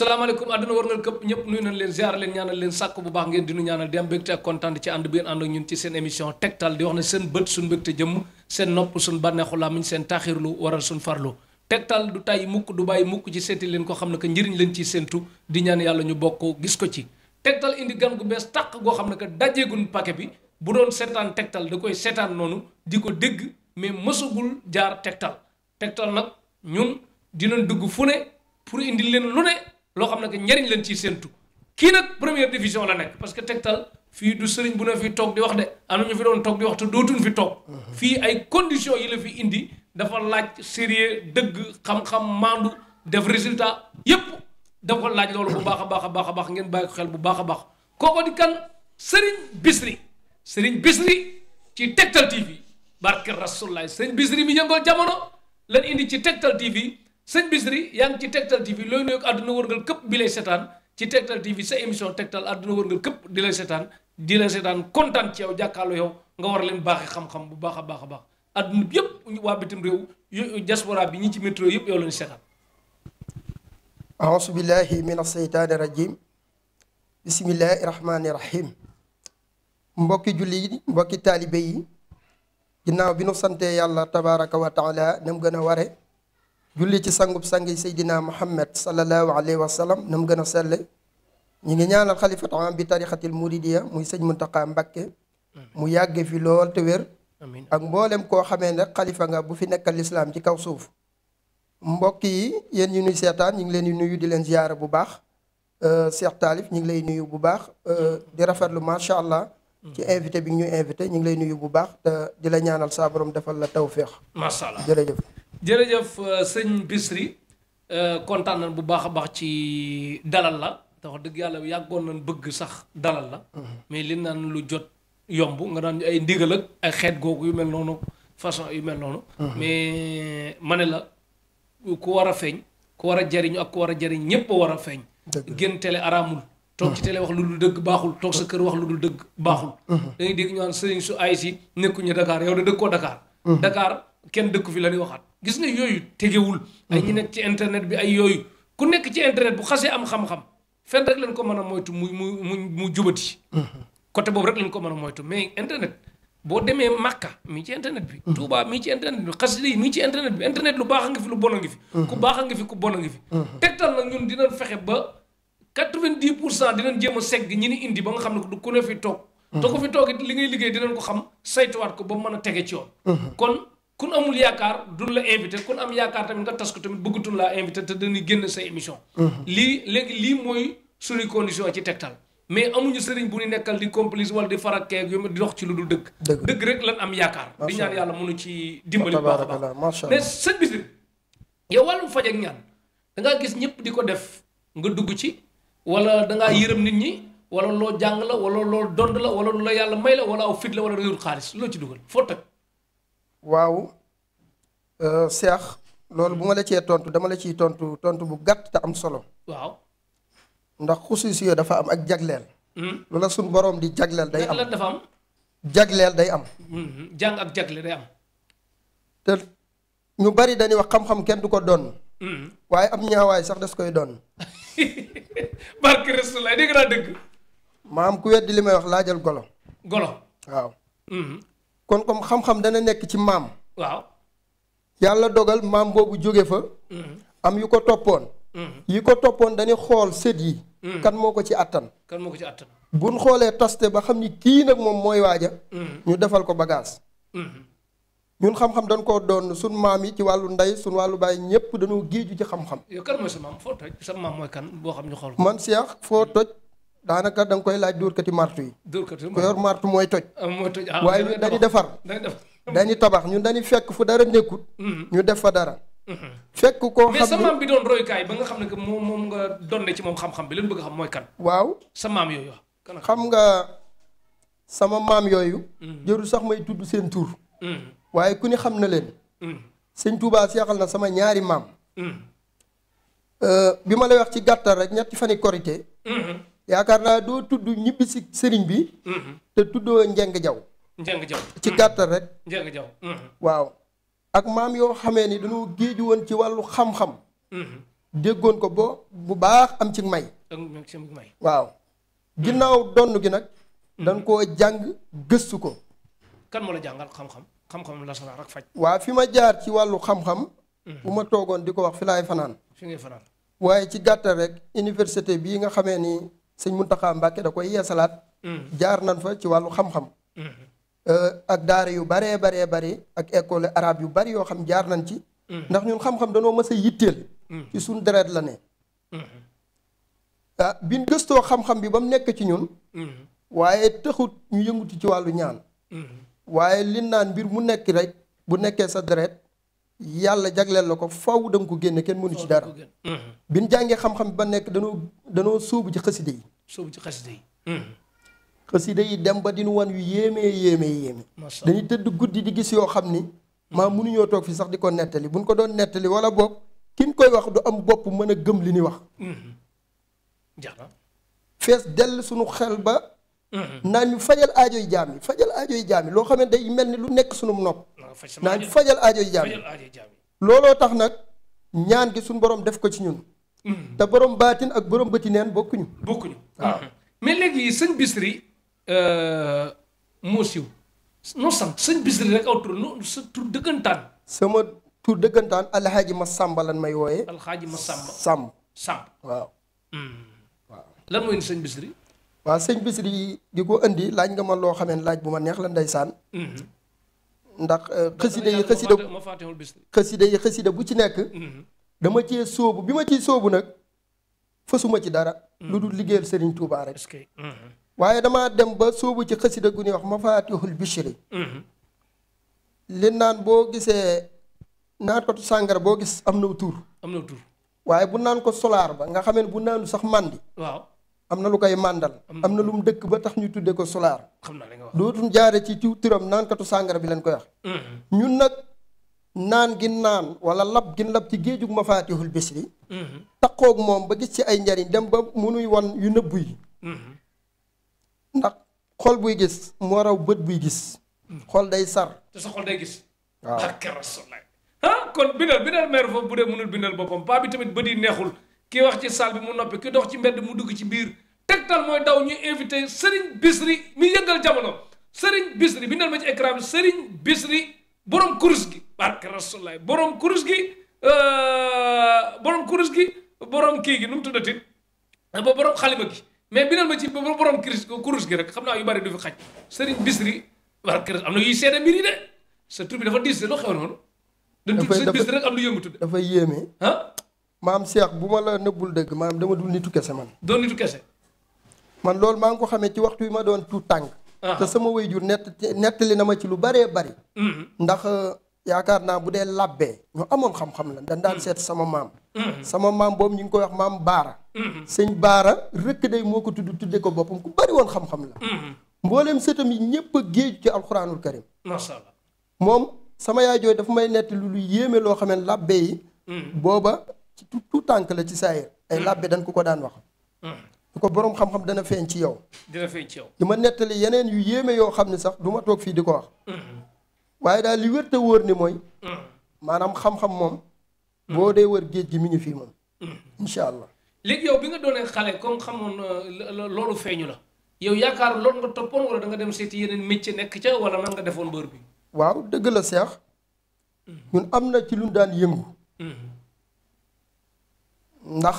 salaamaaleykum àdduna war nga këpp ñëpp nuyu nañ leen ziar leen ñaanal leen sàkk bu baax ngeen di nu ñaanal di am mbégte ak kontaan ci ànd bi ngeen ànd ak ñun ci seen émission tegtal di wax ne seen bët suñ mbégte jëmm seen nopp suñ bànneexu làmmiñ seen taaxirlu waral suñ farlu tegtal du tàyyi mukk du bàyyi mukk ci seeti leen ko xam ne que njëriñ leen ciy séentu di ñaan yàlla ñu bokk gis ko ci tegtal indi gan gu bees tàq goo xam ne que dajeegun paquet bi bu doon seetaan tegtal da koy seetaan noonu di ko dégg mais mësagul jaar tegtal nag ñun dinañ dugg fu ne pour indi leen lu ne loo xam ne que njariñ leen ciy séentu kii nag première division la nekk parce que tegtal fii du sëriñ bu ne fi toog di wax de am na ñu fi doon toog di wax te dootuñ fi toog fii ay conditions yi la fi indi dafa laaj sérieux dëgg xam-xam maandu def résultat yépp dafa laaj loolu bu baax a baax ngeen bàyyi ko xel bu baax a baax kooko di kan Serigne Bichri ci Tektal TV barke Rasulullah Serigne Bichri mi yëngal jamono lan indi ci Tektal TV sëñ Bichri yaa ngi ci Tektal TV looy nuyoog àdduna wërngal këpp bi lay seetaan ci Tektal TV sa émission Tektal àdduna wërngal këpp di lay seetaan kontaan ci yow jàkkaarloo yow nga war leen baaxee xam-xam bu baax a baax àdduna bi yëpp waa bitim réew diaspora bi ñi ci métro yëpp yow lañu seetaan. auzu billahi min aseytaani rajim bismillahi rahmaani rahim mbokki julli yi mbokki taalibe yi ginnaaw bi nu sante yàlla tabaraka wa taala nam gën a ware julli ci sangub sangi seydina muhammad sallallahu alayhi wa sallam nam gën a selle ñi ngi ñaanal xalifat am bi tarixatil muridiya muy sëñ Muntaxa Mbakke mu yàgge fi lool te wér ak mboolem koo xamee ne xalifa nga bu fi nekkal lislaam ci kaw suuf mbokk yi yéen ñu nuy seetaan ñu ngi leen di nuyu di leen ziyaara bu baax Cheikh Taalif ñu ngi lay nuyu bu baax di rafetlu macha allah ci invité bi ñu invité ñu ngi lay nuyu bu baax te di la ñaanal saa borom defal la tawféex. macha allah jërëjëf sëñ Bichri kontaan nañ bu baax a baax ci dalal la te wax dëgg yàlla yàggoon nañ bëgg sax dalal la. mais li naan lu jot yomb nga daan ay ndigal ak ay xeet googu yu mel noonu façon yu mel noonu. mais ma ne la ku war a feeñ ku war a jariñu ak ku war a jariñ ñépp a war a feeñ. génn télé araamul. toog ci télé wax lu dul dëgg baaxul toog sa kër wax lu dul dëgg baaxul. da ngay dégg ñu naan sëriñ su ay si nekkuñu Dakar yow de dëkkoo Dakar. Dakar kenn dëkku fi la ñuy waxaat. gis nga yooyu tegewul. ay ñi nekk ci internet bi ay yooyu ku nekk ci internet bu xasee am xam-xam fenn rek lañ ko mën a moytu mu jubati. côté boobu rek lañ ko mën a moytu mais internet boo demee Makka mii ci internet bi. Touba mii ci internet bi xasida yi mii ci internet bi internet lu baax a ngi fi lu bon a ngi fi. ku baax a ngi fi ku bon a ngi fi. tegtal nag ñun dinañ fexe ba 90% dinañ jéem a segg ñi ni indi ba nga xam ne du ku ne fi toog. te ku fi toog it li ngay liggéey dinañ ko xam saytuwaat ko ba mën a tege ci yoon. kon kun amul yaakaar duñ la invité kun am yaakaar tamit nga tas ko tamit bëggatuñ laa invité te dañuy génn say émission. lii mooy suñu condition ci tegtal. mais amuñu sëriñ bu ñu nekkal di complice wala di farakkeeg yu di dox ci lu dul dëgg. dëgg rek lan am yaakaar. di ñaan yàlla mënu ci dimbali bu baax a baax mais sëñ Bichri yow wàllum faj ak ñaan dangaa gis ñëpp di ko def nga dugg ci wala dangaa yërëm nit ñi wala loo jàng la wala loo dond la wala lu la yàlla may la wala aw fit la wala réewul xaalis loo ci dugal foo teg. waaw Cheikh loolu bu ma la cee tontu dama la ciy tontu bu gàtt te am solo. waaw. ndax xusuus yoo dafa am ak jagleel. loola suñ boroom di jagleel day am dafa am. jagleel day am. jàng ak jagle day am. te ñu bari dañuy wax xam-xam kenn du ko doon. waaye am ñaawaay sax des koy doon. barke Rasulullah dégg naa dëgg. maam ku weddi li may wax laajal golo. golo. waaw. kon comme xam-xam dana nekk ci maam. waaw. yàlla dogal maam boobu jóge fa. am yu ko toppoon. yi ko toppoon dañuy xool sët yi. kan moo ko ci attan. kan moo ko ci attan. buñ xoolee toste ba xam ni kii nag moom mooy waaja. ñu defal ko bagage. ñun xam-xam dañ koo doon suñ maam yi ci wàllu ndey suñ wàllu baay ñëpp dañoo géeju ci xam-xam. yow kan mooy sa maam foo toj sa maam mooy kan boo xam ñu xool. man Cheikh foo toj daanaka da nga koy laaj dóorkati martu yi. dóorkati ko yor martu mooy toj. mooy toj waaye ñun dañuy defar. dañuy tabax ñun dañuy fekk fu dara nekkut. ñu def fa dara. fekk koo xam ne mais sa maam bi doon roykaay ba nga xam ne que moom nga donne ci moom xam-xam bi leen bëgg xam mooy kan. waaw sa maam yooyu xam nga sama maam yooyu. jëru sax may tudd seen tur. waaye ku ni xam na leen. sëñ Touba seexal na sama ñaari maam. bi ma lay wax ci gàttal rek ñetti fani korité. yaakaar naa doo tudd ñibbi si sëriñ bi. te tuddoo njeng jaw. njeng jaw ci gàttal rek. njeng jaw. waaw. ak maam yoo xamee ni dañoo géeju woon ci wàllu xam-xam. déggoon ko bu baax am ci may. waaw ginnaaw donn gi nag. dañ koo jàng gëstu ko. kan moo la jàngal xam-xam la sarax ak faj. waaw fi ma jaar ci wàllu xam-xam. bu ma toogoon di ko wax fi laay fanaan. fi ngay fanaan. waaye ci gàttal rek université bii nga xamee ni sëñ Muntaxa Mbàkke da koy yeesalaat. jaar nañ fa ci wàllu xam-xam. ak daara yu baree bari ak école arabe yu bari yoo xam jaar nañ ci. ndax ñun xam-xam danoo mës a yitteel. ci suñ deret la ne. biñ gëstoo xam-xam bi ba mu nekk ci ñun. waaye taxut ñu yëngutu ci wàllu ñaan. waaye li naan mbir mu nekk rek bu nekkee sa deret yàlla jagleel la ko faw da nga ko génne kenn mënu ci dara. biñ jàngee xam-xam ba nekk danoo sóobu ci xaside yi. xaside yi dem ba dinu wan yu yéeme. dañuy tëdd guddi di gis yoo xam ni. maa mënuñoo toog fi sax di ko nettali buñ ko doon nettali wala boog kiñ koy wax du am bopp mën a gëm li ñuy wax. fees dell suñu xel ba. naan ñu fajal aajoy jaam yi loo xam ne day mel ni lu nekk sunu nopp. naan ñu fajal aajoy jaam yi looloo tax nag ñaan gi suñu borom def ko ci ñun. te borom baatin ak borom bëti neen bokkuñu. waaw mais léegi sëñ Bichri moo siiw noo sant sëñ Bichri rek aw tur sa tur dëggantaan. sama tur dëggantaan alxaaji ma sàmba lan may wooyee. alxaaji ma sàmba sàmb waaw. lan mooy sëñ Bichri. waaw sëñ Bichri gi ko indi laaj nga ma loo xamee laaj bu ma neex la ndeysaan. ndax xasida bu ci nekk. dama cee sóobu bi ma ciy sóobu nag fasuma ci dara. lu dul liggéeyal Serigne Touba rek. waaye damaa dem ba sóobu ci xasida gu ñuy wax Mafatihul Bichri. li naan boo gisee naankatu sàngara boo gis am na tur. waaye bu naan ko solaar ba nga xamee ne bu naanu sax màndi. waaw. am na lu koy màndal am na lu mu dëkk ba tax ñu tudde ko solaar. xam naa li nga wax dootuñ jaare ci turam naankatu sàngara bi leen koy wax. ñun nag naan gi naan wala lab gi lab ci géejug Mafatihul Bichri. taqoog moom ba gis ci ay njariñ dem ba munuy wan yu nëbbu yi. ndax xol buy gis moo raw bët buy gis. xol day sar. te sa xol day gis. waaw barke Rasulaay kon bindal maire foofu bu dee mënul bindal boppam paa bi tamit bët yi neexul. kii wax ci salle bi mu noppi ki dox ci mbedd mu dugg ci biir Tektal mooy daw ñuy invité Serigne Bichri mi yëngal jamono Serigne Bichri bindal ma ci écran bi Serigne Bichri borom kurus gi barke Rasulaay borom kurus gi borom kii gi nu mu tuddati borom xalima gi mais bindal ma ci borom kurus gi rek xam naa yu bari du fi xaj Serigne Bichri barke am na yuy seede mbir yi de sa tur bi dafa diis de loo xew noonu. dañ tudd Serigne Bichri rek am lu yëngu tudd. dafa yéeme. maam Cheikh bu ma la nëbbul dëgg maam dama dul nitu kese man. doon nitu kese. man loolu maa ngi ko xamee ci waxtu wi ma doon tuut tànk. te sama waajur nettali na ma ci lu baree bari. ndax yaakaar naa bu dee làbbee ñu amoon xam-xam la dañ daan seet sama maam. sama maam boobu ñu ngi koy wax maam Baara. sëñ Baara rëkk day moo ko tudde ko boppam ku bari woon xam-xam la. mbooleem sëtam yi ñëpp a géeju ci alxuraanul karim. macha allah moom sama yaay jooy dafa may nettali lu yéeme loo xam ne làbbee yi. booba. ci tout tànk la ci saayir ay labbe dañ ko daan wax du ko boroom xam-xam dana feeñ ci yow di ma nettali yeneen yu yéeme yoo xam ne sax du ma toog fii di ko wax waaye daal li wér te wóor ni mooy maanaam xam-xam moom boo dee wër géej gi mi ngi fii moom insha allah léegi yow bi nga doonee xale comme xamoon loolu feeñu la yow yaakaar loolu nga toppoon wala da nga dem seeti yeneen métier nekk ca wala nan nga defoon bër bi waaw dëgg la Seex ñun am na ci lu daan yëngu ndax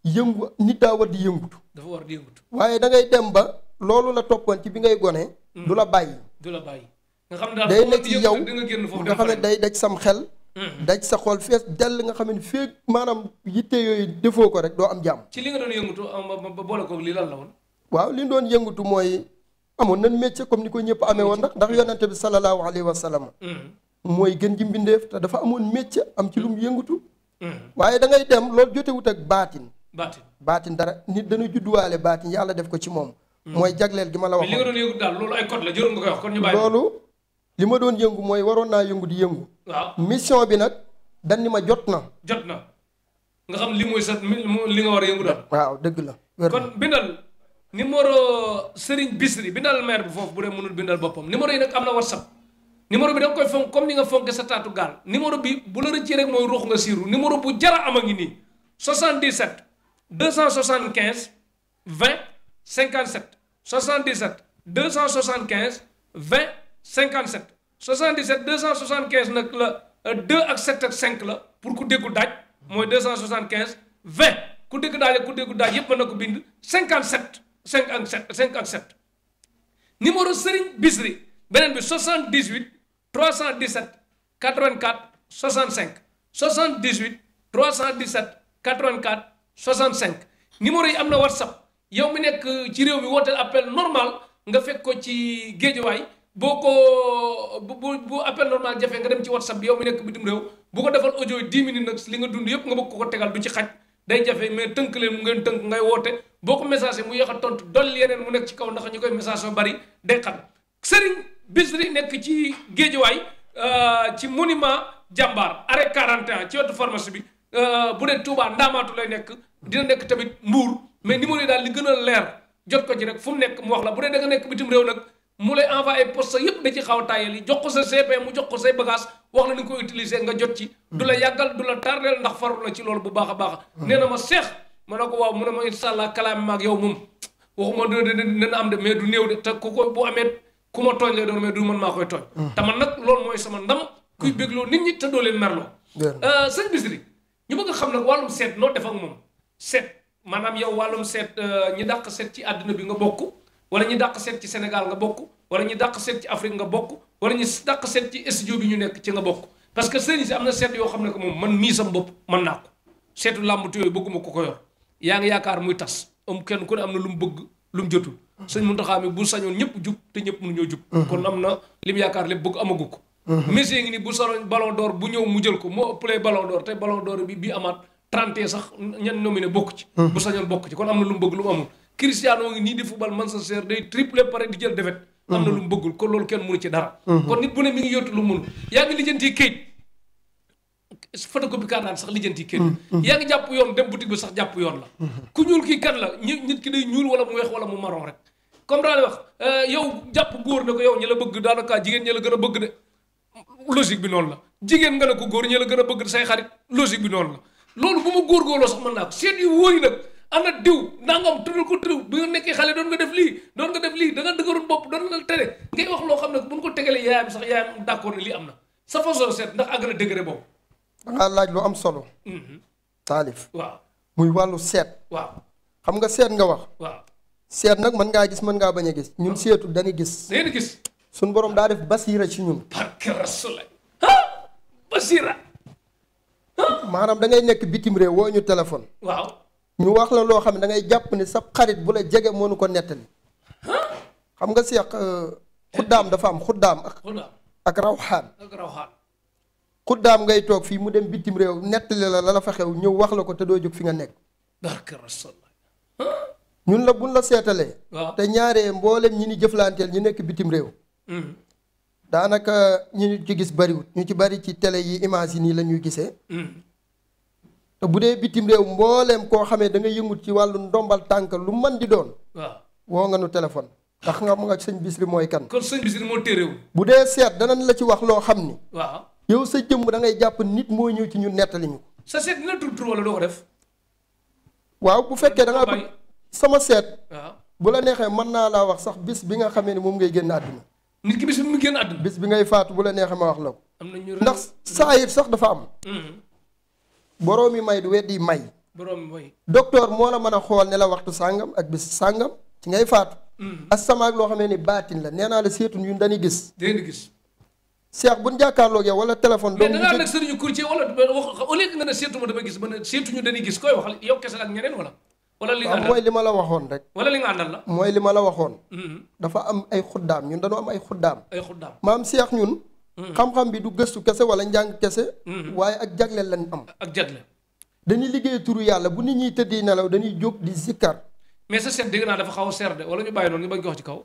yëngu nit daa war di yëngutu. dafa war di yëngutu. waaye da ngay dem ba loolu la toppoon ci bi ngay gone. du la bàyyi. nga xam ne daal day nekk ci yow nga xam ne day daj sam xel. daj sa xol fees dell nga xam ne feeg maanaam yitte yooyu defoo ko rek doo am jàmm. ci li nga doon yëngutu ba boole ko li lan la woon. waaw li ñu doon yëngutu mooy amoon nañ métier comme ni ko ñëpp amee woon ndax yonente bi sallallahu alayhi wa sallam. mooy gën ji mbindeef te dafa amoon métier am ci lu mu yëngutu. waaye da ngay dem loolu jotewut ak baatin dara nit dañuy judduwaale baatin yàlla def ko ci moom. mooy jagleel gi ma la wax. li nga doon yëngu daal loolu ay code la jëroon nga koy wax kon ñu bàyyi. loolu li ma doon yëngu mooy waroon naa yëngu di yëngu. waaw mission bi nag dañ ni ma jot na. nga xam li mooy sa li nga war a yëngu daal. waaw dëgg la. kon bindal numéro Serigne Bichri bindal maire bi foofu bu dee mënul bindal boppam numéro yi nag am na WhatsApp. numéro bi da nga koy fonk comme ni nga fonke sa taatu gaal numéro bi bu la rëccee rek mooy ruux nga siiru numéro bu jara am a ngi nii 77 275 20 57 77 275 20 57 77 275 nag la 2 ak 7 ak 5 la pour ku déggu daaj mooy 275 20 ku dégg daaj ak ku déggu daaj yépp mën na ko bind 57 5 ak 7 5 ak 7 numéro Serigne Bichri beneen bi 78 317 84 65 78 317 84 65 numéro yi am na WhatsApp yow mi nekk ci réew mi wooteel appel normal nga fekk ko ci géejuwaay boo ko bu appel normal jafe nga dem ci WhatsApp bi yow mi nekk bitim réew bu ko defal audio yi 10 minutes nag li nga dund yëpp nga bëgg ko tegal du ci xaj day jafe mais tënk leen mu ngeen tënk ngay woote boo ko message mu yéex a tontu dolli yeneen mu nekk ci kaw ndax ñu koy message ba bari day xam Serigne Bichri nekk ci géejuwaay ci monument jàmbaar arrêt 41 ci wetu pharmacie bi bu dee Touba Ndaamaatu lay nekk dina nekk tamit Mbuur mais numéro yi daal li gën a leer jot ko ci rek fu mu nekk mu wax la bu dee da nga nekk bitim réew nag mu lay envoyé poste yëpp da ci xaw a taayal yi jox ko sa CP mu jox ko say bagage wax la ni nga koy utiliser nga jot ci du la yàggal du la tardeel ndax farul na ci loolu bu baax a baax nee na ma seex ma ne ko waaw mu ne ma incha allah kalaame maag yow moom waxuma dina am de mais du néew de te ku ko bu amee ku ma tooñ lay doon mais du man maa koy tooñ te man nag loolu mooy sama ndam kuy bégloo nit ñi te doo leen merloo sëñ Bichri ñu bëgg a xam nag wàllum seet noo def ak moom seet maanaam yow wàllum seet ñi dàq seet ci àdduna bi nga bokk wala ñi dàq seet ci Sénégal nga bokk wala ñi dàq seet ci Afrique nga bokk wala ñi dàq seet ci studio bi ñu nekk ci nga bokk parce que sëriñ si am na seet yoo xam ne que moom man mii sam bopp mën naa ko seetu làmbatu yooyu bëgguma ko yor yaa ngi yaakaar muy tas kenn ku ne am na lu mu bëgg lu mu jotul sëñ Muntaxa mi bu sañoon ñëpp jub te ñëpp mënuñoo jub kon am na li mu yaakaar lépp bëgg amagu ko Messi ngi ni bu soloon ballon d'or bu ñëw mu jël ko moo ëppalee ballon d'or te ballon d'or bi amaat 31 sax ñan nominé bokk ci bu sañoon bokk ci kon am na lu mu bëgg lu mu amul Cristiano ngi nii di football Manchester day triplé pare di jël défaite am na lu mu bëggul kon loolu kenn mënu ci dara kon nit bu ne mi ngi yottu lu mu mënul yaa ngi lijjanti kayit photocopie carte d'identité sax lijjanti kayit yaa ngi jàpp yoon dem boutique bi sax jàpp yoon la ku ñuul kii kan la nit ki day ñuul wala mu weex wala mu marron rek comme daal wax yow jàpp góor ne ko yow ñi la bëgg daanaka jigéen ñi la gën a bëgg de logique bi noonu la jigéen nga ne ko góor ñi la gën a bëgg say xarit logique bi noonu la loolu bu ma góorgóorloo sax mën naa ko seet yu wóor yi nag ana diw nangam tuddal ko tudd bi nga nekkee xale doon nga def lii da nga dëgëroon bopp doon nga tere ngay wax loo xam ne bu ñu ko tegalee yaayam sax yaayam d'accord ne lii am na sa façon seet ndax àgg na degré boobu da ngaa laaj lu am solo taalif waaw muy wàllu seet waaw xam nga seet nga wax waaw seet nag mën ngaa gis mën ngaa bañ a gis ñun seetu dañuy gis da ngeen gis suñ borom daa def basiira ci ñun barke rasulay basiira maanaam da ngay nekk bitim réew woo ñu téléphone waaw ñu wax la loo xam ne da ngay jàpp ni sa xarit bu la jege mënu ko nettali xam nga seex xuddaam dafa am xuddaam ak rawxaan xuddaam ngay toog fii mu dem bitim réew nettali la fa xew ñëw wax la ko te doo jóg fi nga nekk barke rasulay ñun la buñ la seetalee te ñaaree mboolem ñi ni jëflanteel ñu nekk bitim réew daanaka ñu ci gis bariwut ñu ci bari ci télé yi image yi nii la ñuy gisee te bu dee bitim réew mbooleem koo xamee da nga yëngut ci wàllu ndombal tànk lu mën di doon woo nga nu téléphone ndax nga mu nga sëñ Bichri mooy kan kon sëñ Bichri moo téeréew bu dee seet danañ la ci wax loo xam ni waaw yow sa jëmm da ngay jàpp nit moo ñëw ci ñu nettali ñu ko sa seet dina tur wala doo ko def waaw bu fekkee da nga bëgg sama seet waaw bu la neexee mën naa laa wax sax bis bi nga xamee ni moom ngay génn àdduna nit ki bis bi mu génn àdduna bis bi ngay faatu bu la neexee ma wax la ko am na ñu ndax saayir sax dafa am boroomi may du weddi may boroomi may docteur moo la mën a xool ne la waxtu sàngam ak bis sàngam ci ngay faatu asamaak loo xamee ni baatin la nee naa la seetu ñun dañuy gis dañuy gis seex buñ jàkkaarloog yow wala téléphone mais da ngaa nag sëriñu courtier wala wax au lieu que nga ne seetu ma dama gis ba ne seetuñu dañuy gis koy wax yow kese ak ñeneen wala li nga àndal mooy li ma la waxoon rek wala li nga àndal la mooy li ma la waxoon dafa am ay xuddaam ñun dañoo am ay xuddaam maam seex ñun xam-xam bi du gëstu kese wala njàng kese waaye ak jagleel lañ am ak jagle dañuy liggéey turu yàlla bu nit ñiy tëddi nelaw dañuy jóg di zikkar mais sa seet dégg naa dafa xaw a seer de wala ñu bàyyi noonu ñu bañ ko wax ci kaw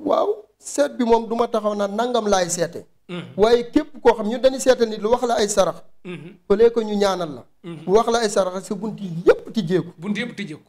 waaw seet bi moom du ma taxaw naan nangam laay seete waaye képp koo xam ñun dañuy seete nit lu wax la ay sarax au lieu que ñu ñaanal la wax la ay sarax sa bunt yépp tijjeeku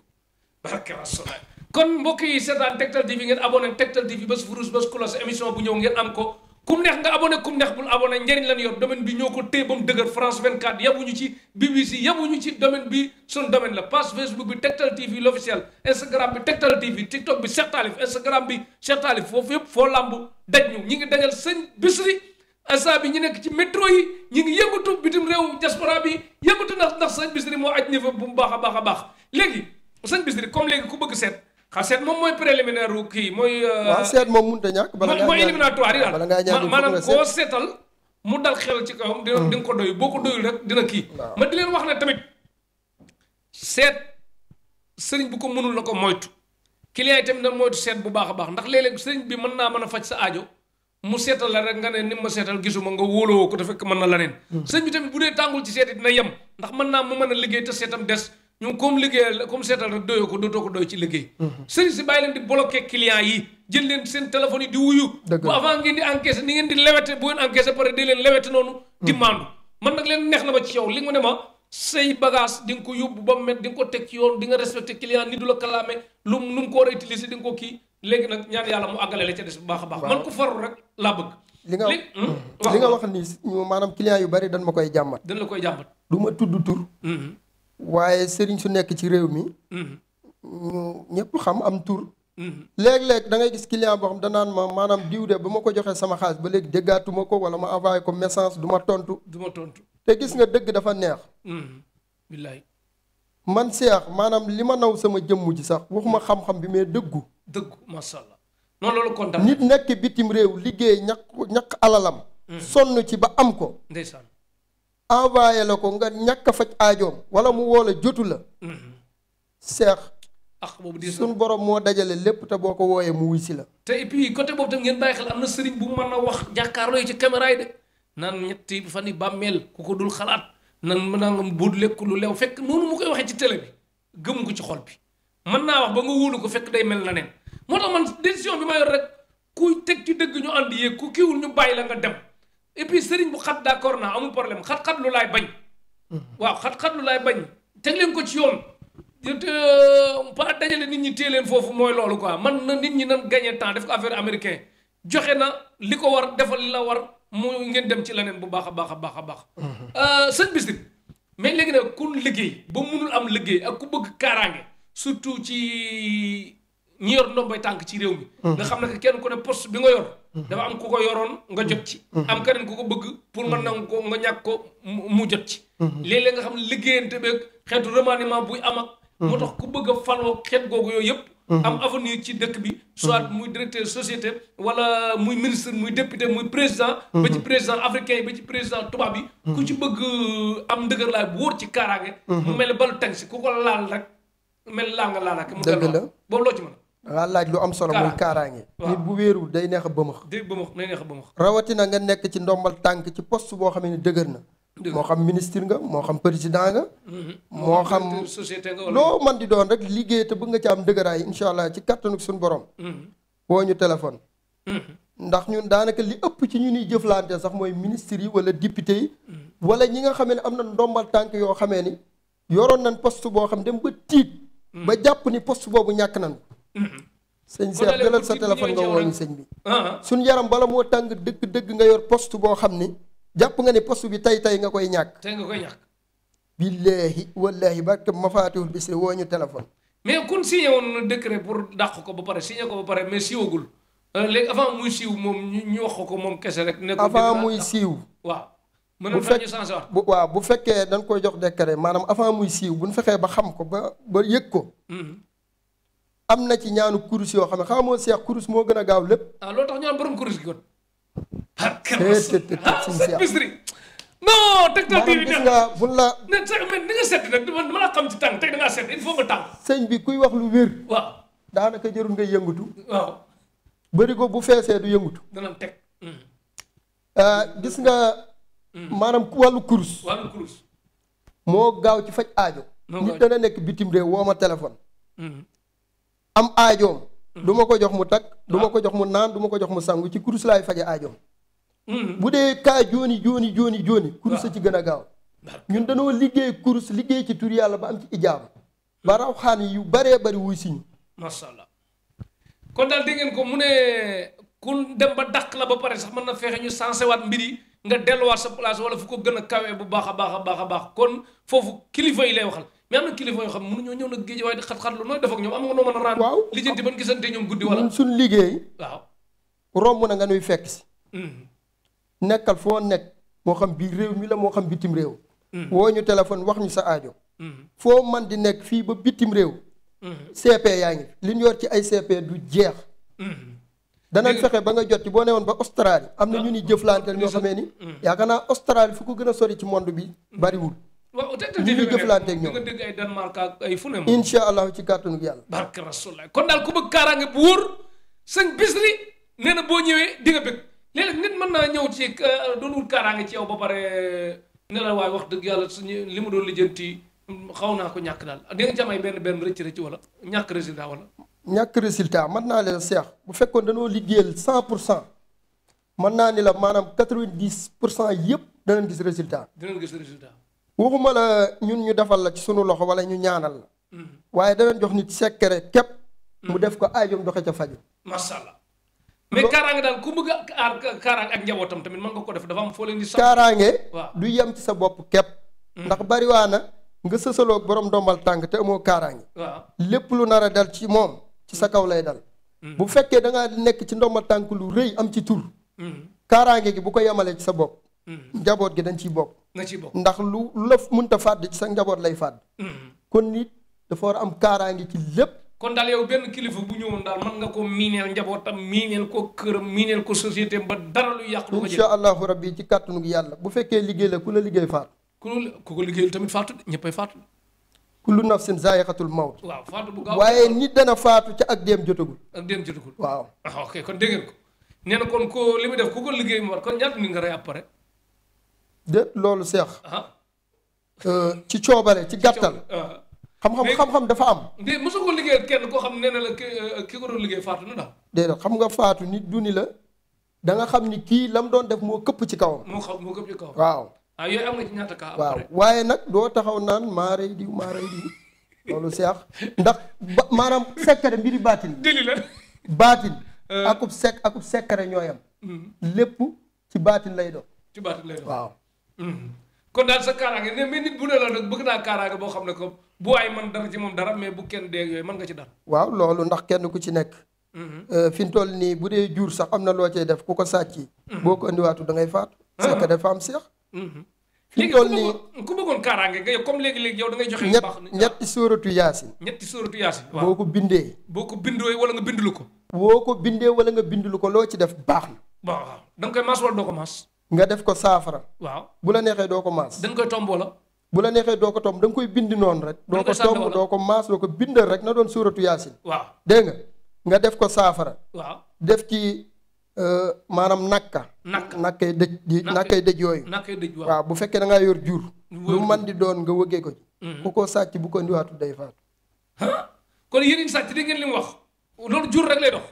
barke Rasulullah kon mbokk yi seetaan Tektal TV ngeen abonné Tektal TV bés furus bés cloche émission bu ñëw ngeen am ko kum neex nga abonné kum neex bul abonné njëriñ lan yor domaine bi ñoo ko téye ba mu dëgër France 24 yabuñu ci BBC yabuñu ci domaine bi suñu domaine la page Facebook bi Tektal TV l'officiel Instagram bi Tektal TV TikTok bi Cheikh Talif Instagram bi Cheikh Talif foofu yëpp foo lamb daj ñu ñi ngi dajal sëñ Bisri instant bi ñu nekk ci métro yi ñi ngi yëngatu bitim réew diaspora bi yëngatu ndax sëñ Bisri moo aj niveau bu mu baax a baax léegi sëñ Bisri comme léegi ku bëgg seet seet moom mooy préliminaire ru kii mooy. waaw seet moom mënut a ñàkk. bala ngaa mooy éliminatoire yi daal maanaam koo seet seetal mu dal xel ci kawam. di nga ko doy boo ko doyul rek dina kii. ma di leen wax ne tamit seet sëriñ bu ko mënul la ko moytu. client yi tamit na moytu seet bu baax a baax ndax léeg-léeg sëriñ bi mën naa mën a faj sa aajo mu seetal la rek nga ne ni ma seetal gisuma nga wóoloo ko te fekk mën na la neen. sëriñ bi tamit bu dee tàngul ci seet dina yem ndax mën naa mu mën a liggéey te seetam des. ñoom comme liggéeyal comme seetal rek doyoo ko dootoo ko doy ci liggéey. sëriñ si bàyyi leen di bloqué client yi jël leen seen téléphone yi di wuyu. bu avant ngeen di encaissé ni ngeen di lewete bu ngeen encaissé pare di leen lewete noonu. di maandu man nag leen neex na ma ci yow li nga ne ma say bagage di nga ko yóbbu ba mu met di nga ko teg ci yoon di nga respecté client ni du la kalaame nu mu ko war a utiliser di nga ko kii léegi nag ñaan yàlla mu àggale la ca des bu baax a baax. man ko farul rek laa bëgg. li nga wax ni maanaam client yu bari dañ ma koy jàmbat. dañ la koy jàmbat. du ma tudd tur. waaye sëriñ su nekk ci réew mi. ñu ñëpp xam am tur. léeg-léeg da ngay gis client boo xam danaan ma maanaam diw de ba ma ko joxee sama xaalis ba léegi déggaatuma ko wala ma envoyé ko message du ma tontu. du ma tontu te gis nga dëgg dafa neex. billaay. man Cheikh maanaam li ma naw sama jëmm ji sax waxuma xam-xam bi mais dëggu. dëggu macha allah. noonu loolu kontaan. nit nekk bitim réew liggéey ñaq alalam. sonn ci ba am ko. ndeysaan. envoyé la ko nga ñàkk a faj aajoom wala mu woo la jotu la. Cheikh. boobu di suñu borom moo dajale lépp te boo ko wooyee mu wuy si la. te et puis côté boobu tam ngeen bàyyi xel am na sëriñ bu mën a wax jàkkaarloo yi ci caméra yi de naan ñetti fan yi bàmmeel ku ko dul xalaat nan mën naa nga bu lekk lu lew fekk noonu mu koy waxee ci télé bi gëmu ko ci xol bi mën naa wax ba nga wóolu ko fekk day mel na neen moo tax man décision bi ma yor rek ku teg ci dëgg ñu ànd yéeg ku kiiwul ñu bàyyi la nga dem et puis sëriñ bu xat d'accord naa amul problème xat-xat lu laay bañ. waaw xat-xat lu laay bañ teg leen ko ci yoon. pas dajale nit ñi téye leen foofu mooy loolu quoi man na nit ñi nan gagné temps def ko affaire américain joxe na li ko war defal li la war mu ngeen dem ci leneen bu baax a baax a baax a baax. sëñ Bisri mais léegi nag ku liggéey ba munul am liggéey ak ku bëgg kaaraange surtout ci ñi yor ndombay tànk ci réew mi. nga xam ne kenn ku ne poste bi nga yor. dafa am ku ko yoroon nga jot ci. am keneen ku ko bëgg pour nga nangu ko nga ñàkk ko mu jot ci. léeg-léeg nga xam ne liggéeyante beeg xeetu remaniement buy am ak. moo tax ku bëgg a faloo xeet googu yooyu yëpp. am avenir ci dëkk bi. soit muy directeur société wala muy ministre muy député muy président. ba ci président africain yi ba ci président tubaab bi. ku ci bëgg am ndëgër laay bu wóor ci kaaraange. mu mel ne balu tàng si ku ko laal rek mel laal nga laal rek. dëgg la boobu loo ci mën. dangaa laaj lu am solo muy kaaraange. nit bu wéerul day neex a bëmax. day neex a bëmax. rawatina nga nekk ci ndombal tànk ci poste boo xam ne dëgër na. moo xam ministre nga moo xam président nga. moo xam société nga loo man di doon rek liggéey te bëgg nga ci am dëgëraay incha allah ci kattanu suñu borom. woo ñu téléphone. ndax ñun daanaka li ëpp ci ñu ñuy jëflante sax mooy ministres yi wala député yi. wala ñi nga xamee ne am na ndombal tànk yoo xamee ni yoroon nañ poste boo xam dem ba tiit. ba jàpp ni poste boobu ñàkk nañ ko. sëñ Cheikh jëlal sa téléphone nga woo ñu sëñ bi. suñu yaram bala moo tàng dëgg-dëgg nga yor poste boo xam ni. jàpp nga ni poste bi tey nga koy ñàkk. tey nga koy ñàkk. billaahi wallaahi barke Mafatihul Bichri woo ñu téléphone. mais kun signé woon décret pour dàq ko ba pare signé ko ba pare mais siiwagul léegi avant muy siiw moom ñu wax ko moom kese rek. ne ko avant muy siiw. waaw. mën na ñu changé waat waaw bu fekkee dañ koy jox décret maanaam avant muy siiw bu ñu fexee ba xam ko ba yëg ko. am na ci ñaanu kurus yoo xam ne xamoo Cheikh kurus moo gën a gaaw lépp. loolu tax ñu naan borom kurus gi kon. Bisri non Tektal TV gis nga bun la ne ni nga sedd nag dama la xam ci tàng tey da ngaa sedd il faut nga tàng. sëñ bi kuy wax lu wér. waaw daanaka jërul ngay yëngatu. waaw. bëri ko bu feesee du yëngatu. dana teg. gis nga. maanaam wàllu kurus. wàllu kurus. moo gaaw ci faj aajo. nit dana nekk bitim réew woo ma téléphone. am aajoom. du ma ko jox mu takk du ma ko jox mu naan du ma ko jox mu sangu ci kurus laay faje aajoom. bu dee kaa jooni kurus a ci gën a gaaw. ñun dañoo liggéey kurus liggéey ci tur yàlla ba am ci ijaaba. ba raw xaan yu baree bari wuy siñu. macha allah kon daal dégg ngeen ko mu ne ku dem ba dàq la ba pare sax mën na fexe ñu sensé waat mbir yi nga delluwaat sa place wala fu ko gën a kawee bu baax a baax a baax a baax kon foofu kilifa yi lay waxal mais am na kilifa yoo xam mënuñoo ñëw nag géej waaye di xat-xat lu nooy def ak ñoom am nga noo mën a raan waaw lijjanti ban gisante ñoom guddi wala ñun suñ liggéey waaw romb na nga nuy fekk si nekkal foo nekk moo xam biir réew mi la moo xam bitim réew woo ñu téléphone wax ñu sa aajo foo man di nekk fii ba bitim réew CP yaa ngi li ñu yor ci ay CP du jeex danañ fexe ba nga jot ci boo newoon ba Australie am na ñu ni jëflanteel ñoo xamee ni yaakaar naa Australie fu ko gën a sori ci monde bi bariwul waaw ñu ngi jëflanteeg ñoom nga dégg ay Danemark ak ay fu ne moom incha allahu ci kàttanu yàlla barke Rasulullah kon daal ku bëgg kaaraange bu wóor sëñ Bichri nee na boo ñëwee di nga bëgg léeg-léeg nit mën naa ñëw ci doon wut kaaraange ci yow ba pare ne la waaye wax dëgg yàlla suñu li mu doon lijjanti xaw naa ko ñàkk daal di nga ci am ay benn rëcc wala ñàkk résultat wala ñàkk résultat mën naa leen seex bu fekkoon dañoo liggéeyal 100% mën naa ni la maanaam 90% yëpp danañ gis résultat. dinañ gis résultat. waxuma la ñun ñu defal la ci sunu loxo wala ñu ñaanal la. waaye danañ jox nit secret képp. mu def ko aajom doxe ca faju. macha allah mais kaaraange daal ku bëgg a aar kaaraange ak njabootam tamit mën nga ko def dafa am foo leen di. kaaraange. waaw du yem ci sa bopp képp. ndax bariwaa na nga sësaloog borom ndombal tànk te amoo kaaraange. waaw lépp lu nar a dal ci moom ci sa kaw lay dal. bu fekkee da ngaa nekk ci ndombal tànk lu rëy am ci tur. kaaraange gi bu ko yemalee ci sa bopp. njaboot gi dañ ciy bokk. na ciy bokk ndax lu la mënta fàdd ci sa njaboot lay fàdd. kon nit dafa war a am kaaraange ci lépp. kon daal yow benn kilifa bu ñëwoon daal mën nga ko miineel njabootam miineel ko këram miineel ko société ba dara lu yàq lu ko jël. incha allahu rabbi ci kàttanu yàlla bu fekkee liggéey la ku la liggéey faatu. ku ko liggéeyal tamit faatu de ñëppay faatu. kullu nafsin zaa'iqatul mawt. waaw faatu bu gaaw waaye nit dana faatu ca ak dem jotagul. ak dem jotagul. waaw ah ok kon dégg ngeen ko. nee na kon ko li muy def ku ko liggéey mu war kon ñaata nit nga rey après. de loolu seex. ci coobare ci gàttal. xam-xam dafa am. de mosu ko liggéeyal kenn koo xam ne nee na la ki ko doon liggéey faatu na daal. déedéet xam nga faatu nit du ni la da nga xam ni kii lam doon def moo këpp ci kawam. moo këpp ci kawam. waaw. ah yooyu am nga ci ñaata cas. waaw waaye nag doo taxaw naan maa rey diw loolu seex ndax maanaam sekkare mbiri baatin. deli la. baatin. akub sekkare ñooyam. lépp ci baatin lay doon. ci baatin lay doon waaw. kon daal sa kaaraange ne mais nit bu ne la nag bëgg naa kaaraange boo xam ne ko bu waay man dara ci moom dara mais bu kenn dee yooyu mën nga ci dara. waaw loolu ndax kenn ku ci nekk. fi mu toll nii bu dee jur sax am na loo cay def ku ko sàcc. boo ko indiwaatu da ngay faatu. sekk dafa am seex. fi mu toll nii ku bëggoon kaaraange nga yow comme léegi-léegi yow da ngay joxe yu baax. ñetti sóoratu yaasin. ñetti sóoratu yaasin. waaw boo ko bindee. boo ko bindoo wala nga bindulu ko. boo ko bindee wala nga bindulu ko loo ci def baax na. waaw da nga koy maas wala doo ko maas. nga def ko saafara. waaw bu la neexee doo ko maas. dañ koy tomb wala. bu la neexee doo ko tomb da nga koy bind noonu rek. doo ko tomb doo ko maas doo ko bindal rek na doon sóoratu yaasin. waaw dégg nga def ko saafara. waaw def ci maanaam nakkay dëj yooyu. nakkay dëj waaw bu fekkee da ngaa yor jur. lu man di doon nga wëggee ko ci. ku ko sàcc bu ko ndiwaatu day faatu. kon yéen sàcc dégg ngeen li mu wax loolu jur rek lay dox.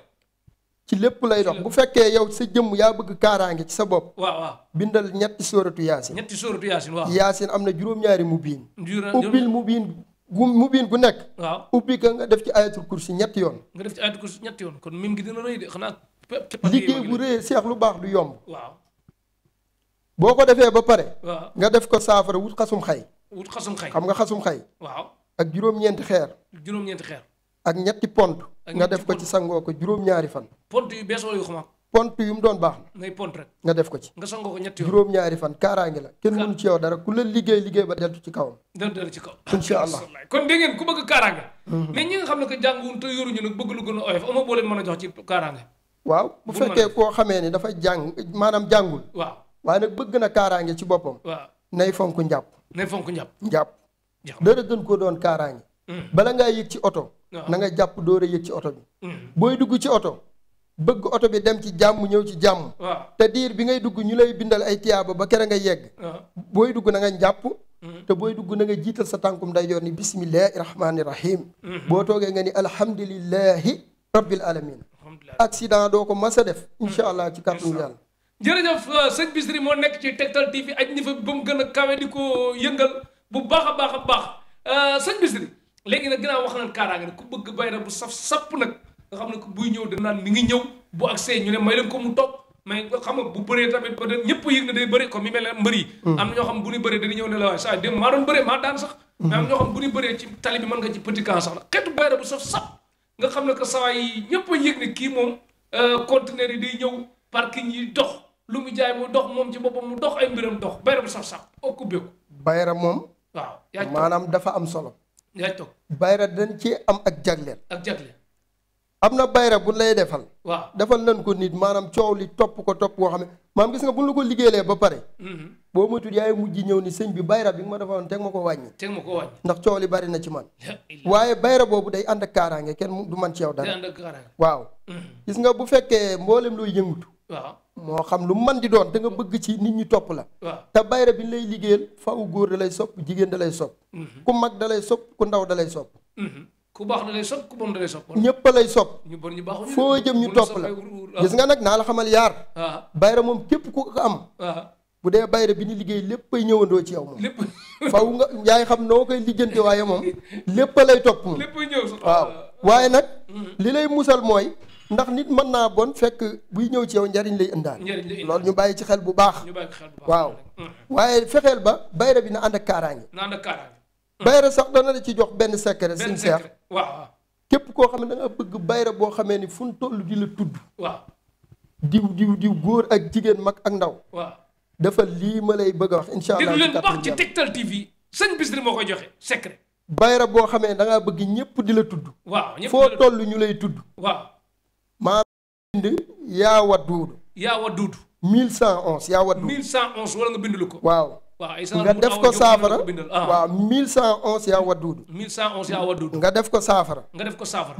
ci lépp lay dox bu fekkee yow sa jëmm yaa bëgg kaaraange ci sa bopp. waaw bindal ñetti sóoratu yaasin. ñetti sóoratu yaasin waaw. yaasin am na juróom-ñaari mubiin. ubbil mubiin gu nekk. waaw ubbi ka nga def ci ayatul kursi ñetti yoon. nga def ci ayatul kursi ñetti yoon kon mim gi dina rëy de xanaa. liggéey bu rëy seex lu baax du yomb. waaw. boo ko defee ba pare. waaw nga def ko saafara wut xasum xay. wut xasum xay xam nga xasum xay. waaw ak juróom-ñeenti xeer. juróom-ñeenti xeer. ak ñetti pont. nga def ko ci sangoo ko juróom-ñaari fan. pont yu bees wala yu xamaak. pont yu mu doon baax na. ngay pont rek. nga def ko ci. nga sangoo ko ñetti yoon juróom-ñaari fan kaaraange la. kenn mënu ci yow dara ku la liggéey ba deltu ci kawam. deltu ci kaw. incha allah kon dégg ngeen ku bëgg kaaraange. mais ñi nga xam ne que jànguwuñ te yoruñu nag bëgg lu gën a oyof amoo boo leen mën a jox ci kaaraange. waaw bu fekkee koo xamee ni dafa jàng maanaam jàngul. waaw waaye nag bëgg na kaaraange ci boppam. waaw nay fonk njàpp. nay fonk njàpp. dara gën koo doon kaaraange. bala ngaa yëg ci oto. na nga jàpp door a yëg ci oto bi. booy dugg ci oto. bëgg oto bi dem ci jàmm ñëw ci jàmm. te diir bi ngay dugg ñu lay bindal ay tiyaaba ba kere nga yegg. booy dugg na nga jàpp. te booy dugg na nga jiital sa tànkum ndeyjoor ni bismillahi rahmaani rahim. boo toogee nga ni alhamdulillahi rabbil alamin. accident doo ko mas a def. incha allah ci kàttanu yàlla. jërëjëf sëñ Bichri moo nekk ci Tektal TV aj ñi fa ba mu gën a kawe di ko yëngal bu baax a baax a baax sëñ Bichri léegi nag ginnaaw wax nañ kaaraange nag ku bëgg bayra bu saf sapp nag nga xam ne ko buy ñëw danaan mi ngi ñëw bu accès ñu ne may leen ko mu toog mais xam nga bu bëree tamit ba ñëpp yëg na day bëri comme mi mel ne mbër yi am na ñoo xam bu ñu bëree dañuy ñëw ne la waaye saa démb maa doon bëree maa daan sax mais am ñoo xam bu ñu bëree ci tali bi mën nga ci petit camp sax xeetu bayra bu saf sap nga xam ne que saa yi ñëpp a yëg ne kii moom conteneur yi day ñëw parking yi dox lu mu jaay mu dox moom ci boppam mu dox ay mbiram dox bayra bu saf sap oo kubbeeku bayra moom waaw yaa maanaam dafa am solo yaa toog bayra dañ ci am ak jagleel ak jagle am na bayra bu lay defal waaw defal nañ ko nit maanaam coow li topp ko topp koo xam ne maam gis nga bu ñu la ko liggéeyee ba pare boo moytuwul yaay mujj ñëw ni sëñ bi bayra bi nga ma defoon teg ma ko wàññi teg ma ko wàññi ndax coow li bari na ci man waaye bayra boobu day ànd ak kaaraange kenn du man ci yow dara waaw gis nga bu fekkee mboolem looy yëngutu waaw moo xam lu man di doon da nga bëgg ci nit ñi topp la waaw te bayra bi ñu lay liggéeyal faw góor da lay sopp jigéen da lay sopp ku mag da lay sopp ku ndaw da lay sopp ku baax da lay sopp ku bon da lay sopp ñëpp a lay sopp ñu bon ñu baaxul foo jëm ñu topp la gis nga nag naa la xamal yaar bayra moom képp ku ko am bu dee bayra bi ni liggéey lépp ay ñëwandoo ci yow moom lépp faw nga yaay xam noo koy lijjanti waaye moom lépp a lay topp moom lépp ñëw sax waaw waaye nag li lay musal mooy ndax nit mën naa bon fekk buy ñëw ci yow njariñ lay indaal loolu ñu bàyyi ci xel bu baax waaw waaye fexeel ba bayra bi na ànd ak kaaraange bayra sax dana la ci jox benn secret suñ seex waaw képp koo xam ne da nga bëgg bayra boo xamee ni fu mu toll di la tudd waaw diw góor ak jigéen mag ak ndaw waaw dafa lii ma lay bëgg a wax incha allah déglu leen bu baax ci Tektal TV sëñ Bichri moo koy joxe secret bayra boo xamee da ngaa bëgg ñëpp di la tudd waaw foo toll ñu lay tudd waaw maa bind yaa wadduudu 1111 yaa wadduudu 1111 wala nga bind lu ko waaw nga def ko saafara waaw 1111 yaa wadduudu 1111 yaa wadduudu nga def ko saafara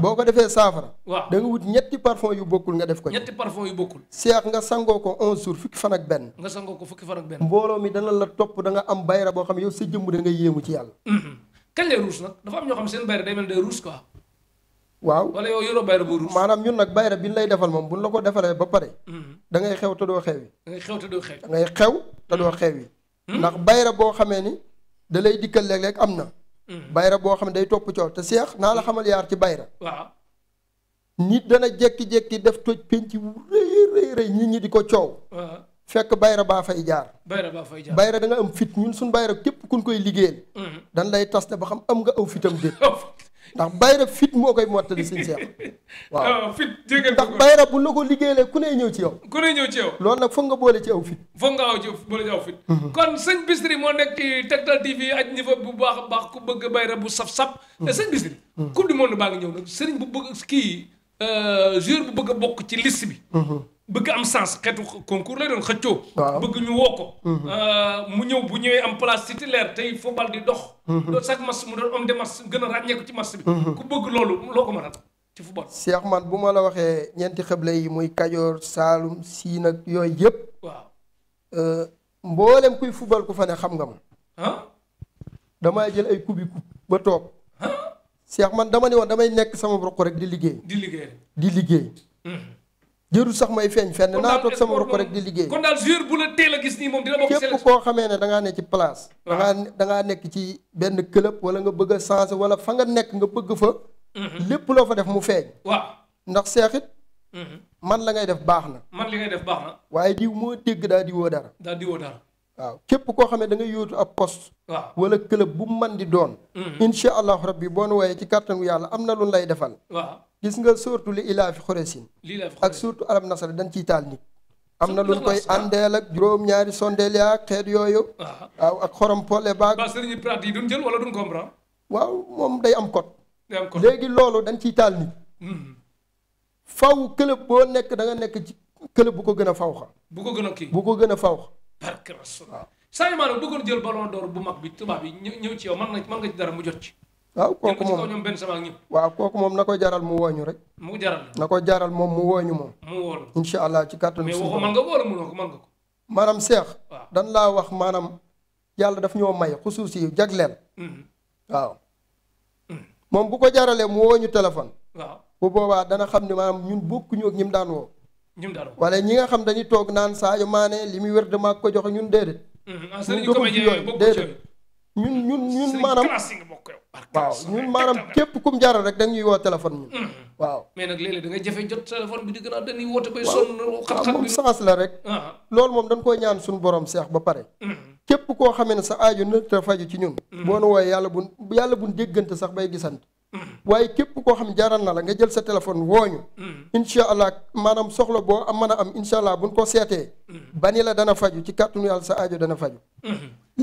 boo ko defee saafara waaw da nga wut ñetti parfum yu bokkul nga def ko ñetti parfum yu bokkul seex nga sangoo ko 11 jours fukki fan ak benn nga sangoo ko fukki fan ak benn mbooloo mi dana la topp da nga am bayra boo xam ne yow sa jëmm da nga yéemu ci yàlla kañ lay ruus nag dafa am ñoo xam seen bayra day mel day ruus quoi waaw wala yow yoroo bayra boo ruus maanaam ñun nag bayra bi ñu lay defal moom buñ la ko defalee ba pare da ngay xew te doo xew yi da ngay xew te doo xew da ngay xew te doo xew yi ndax bayra boo xamee ni da lay dikkal léeg-léeg am na bayra boo xam ne day topp coow te seex naa la xamal yaar ci bayra waaw nit dana jekki-jekki def toj penc wu rëy nit ñi di ko coow fekk bayra baa fay jaar bayra da nga am fit ñun suñ bayra képp kuñ koy liggéeyal dan lay tas ne ba xam am nga aw fitam déet ndax bayra fit moo koy mottali suñ seex waaw fit ndax bayra bu la ko liggéeyalee ku ne ñëw ci yow loolu nag foog nga boole ci aw fit foog nga boole ci aw fit kon sëñ Bichri moo nekk ci Tektal TV aj niveau bu baax a baax ku bëgg bayra bu saf-saf te sëñ Bichri coupe du monde baa ngi ñëw nag sëriñ bu bëgg kii joueur bu bëgg a bokk ci liste bi bëgg am sens xeetu concours lay doon xëccoo bëgg ñu woo ko mu ñëw bu ñëwee am place titulaire tey football di dox doon chaque match mu doon homme de match gën a ràññeeku ci match bi ku bëgg loolu loo ko mën a ci football Cheikh man bu ma la waxee ñeenti xeble yi muy Kajoor Saalum Siin ak yooyu yëpp waaw mboolem kuy football ku fa ne xam nga ma damay jël ay coupe ba toog Cheikh man dama ne woon damay nekk sama roq rek di liggéey jërul sax may feeñ fenn naa toog sama roq rek di liggéey kon daal joueur bu la teel a gis nii moom dina bokk képp koo xamee ne da ngaa ne ci place da ngaa nekk ci benn club wala nga bëgg a changer wala fa nga nekk nga bëgg fa lépp loo fa def mu feeñ waaw ndax seexit man la ngay def baax na man li ngay def baax na waaye diw moo dégg daa di woo dara waaw képp koo xamee da nga yóotu ab poste wala club bu man di doon insha allahu rabbi boo nu wooyee ci kàttanu yàlla am na lu lay defal gis nga surtout li ilaa fi xoresin ak surtout alam nasara dañ ciy taal nit am na luñ koy àndeel ak juróom-ñaari sondeel yaa xeet yooyu waaw ak xorom pole baag sëriñ prat yi duñ jël wala duñ comprendre waaw moom day am code léegi loolu dañ ciy taal nit faw club boo nekk da nga nekk ci club bu ko gën a faw xa bu ko gën a kii bu ko gën a faw xa barke rasul Sadio Mané bëggoon jël ballon d'or bu mag bi tubaab yi ñëw ci yow man nga ci dara mu jot ci waaw kooku moom ñoom benn sama ak ñëpp waaw kooku moom na ko jaral mu wooñu rek mu jaral na ko jaral moom mu wooñu moom mu woolu insha allah ci kàttanu mais waxu man nga woola mun ko mën nga ko maanaam seex dan laa wax maanaam yàlla daf ñoo may xusuus yi jagleel waaw moom bu ko jaralee mu wooñu téléphone waaw bu boobaa dana xam ne maanaam ñun bokkuñu ak ñi mu daan woo wala ñi nga xam dañuy toog naan Sadio Mané li muy wér de maa ko joxe ñun déedéet ñun doxul ci yooyu déedéet ñun maanaam waaw ñun maanaam képp kum jaral rek dañuy woo téléphone ñun waaw mais nag léeg-léeg da ngay jafe jot téléphone bi di gën a dañuy woote bay sonn xat-xat moom bi sens la rek ah loolu moom dañ koy ñaan suñu borom seex ba pare képp koo xamee ne sa aajo nëkta faju ci ñun boo nu wooyee yàlla buñ déggante sax bay gisante waaye képp koo xam jaral na la nga jël sa téléphone wooñu incha allah maanaam soxla boo am mën a am incha allah buñ ko seetee bani la dana faju ci kàttanu yàlla sa aajo dana faju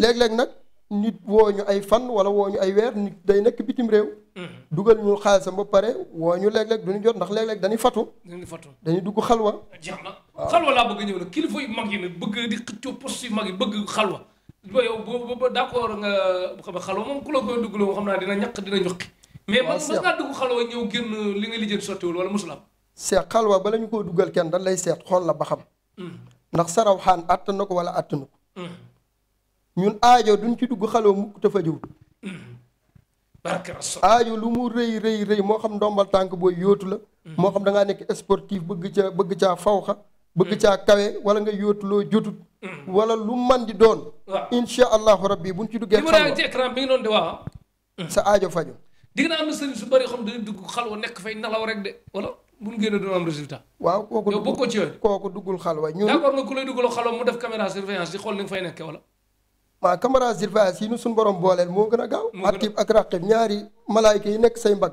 léeg-léeg nag nit wooñu ay fan wala wooñu ay weer nit day nekk bitim réew dugal ñu xaalisam ba pare wooñu léeg-léeg duñu jot ndax léeg-léeg dañuy fatu dañuy dugg xalwa jeex na xalwa laa bëgg ñëw nag kilifa yu mag yi nag bëgg di xëccoo poste yu mag yi bëgg xalwa ba yow ba d'accord nga xam xalwa moom ku la koy dugg loo xam naa dina ñaq dina ñuqi mais man mos ngaa dugg xalwa ñëw génn li nga lijjën sottiwul wala mosul am seet xalwa bala ñu koo dugal kenn dañ lay seet xool la ba xam ndax saraw xaan àttan na ko wala àttanu ko ñun aajo duñ ci dugg xalwa mukk te fajuwul aajo lu mu rëy rëy rëy moo xam ndombal tànk booy yóotu la moo xam da ngaa nekk sportif bëgg caa fawxa bëgg caa kawe wala nga yóotu loo jotut wala lu man di doon insha allahu rabbi buñ ci duggee xalwa ci écran bi nga doon di wax sa aajo faju digg naa am na sëriñ su bëri xam dañuy dugg xalwa nekk fay nelaw rek de wala bu ñu génne doon am résultat waaw kooku yow bokkoo ci yooyu kooku duggul xalwa ñun d'accord nga ku lay duggaloo xalwa mu def caméra surveillance di xool ni nga fay nekke wala waaw caméra surveillance yi nu suñu borom booleel moo gën a gaaw atib ak raqib ñaari malaayka yi nekk say mbagg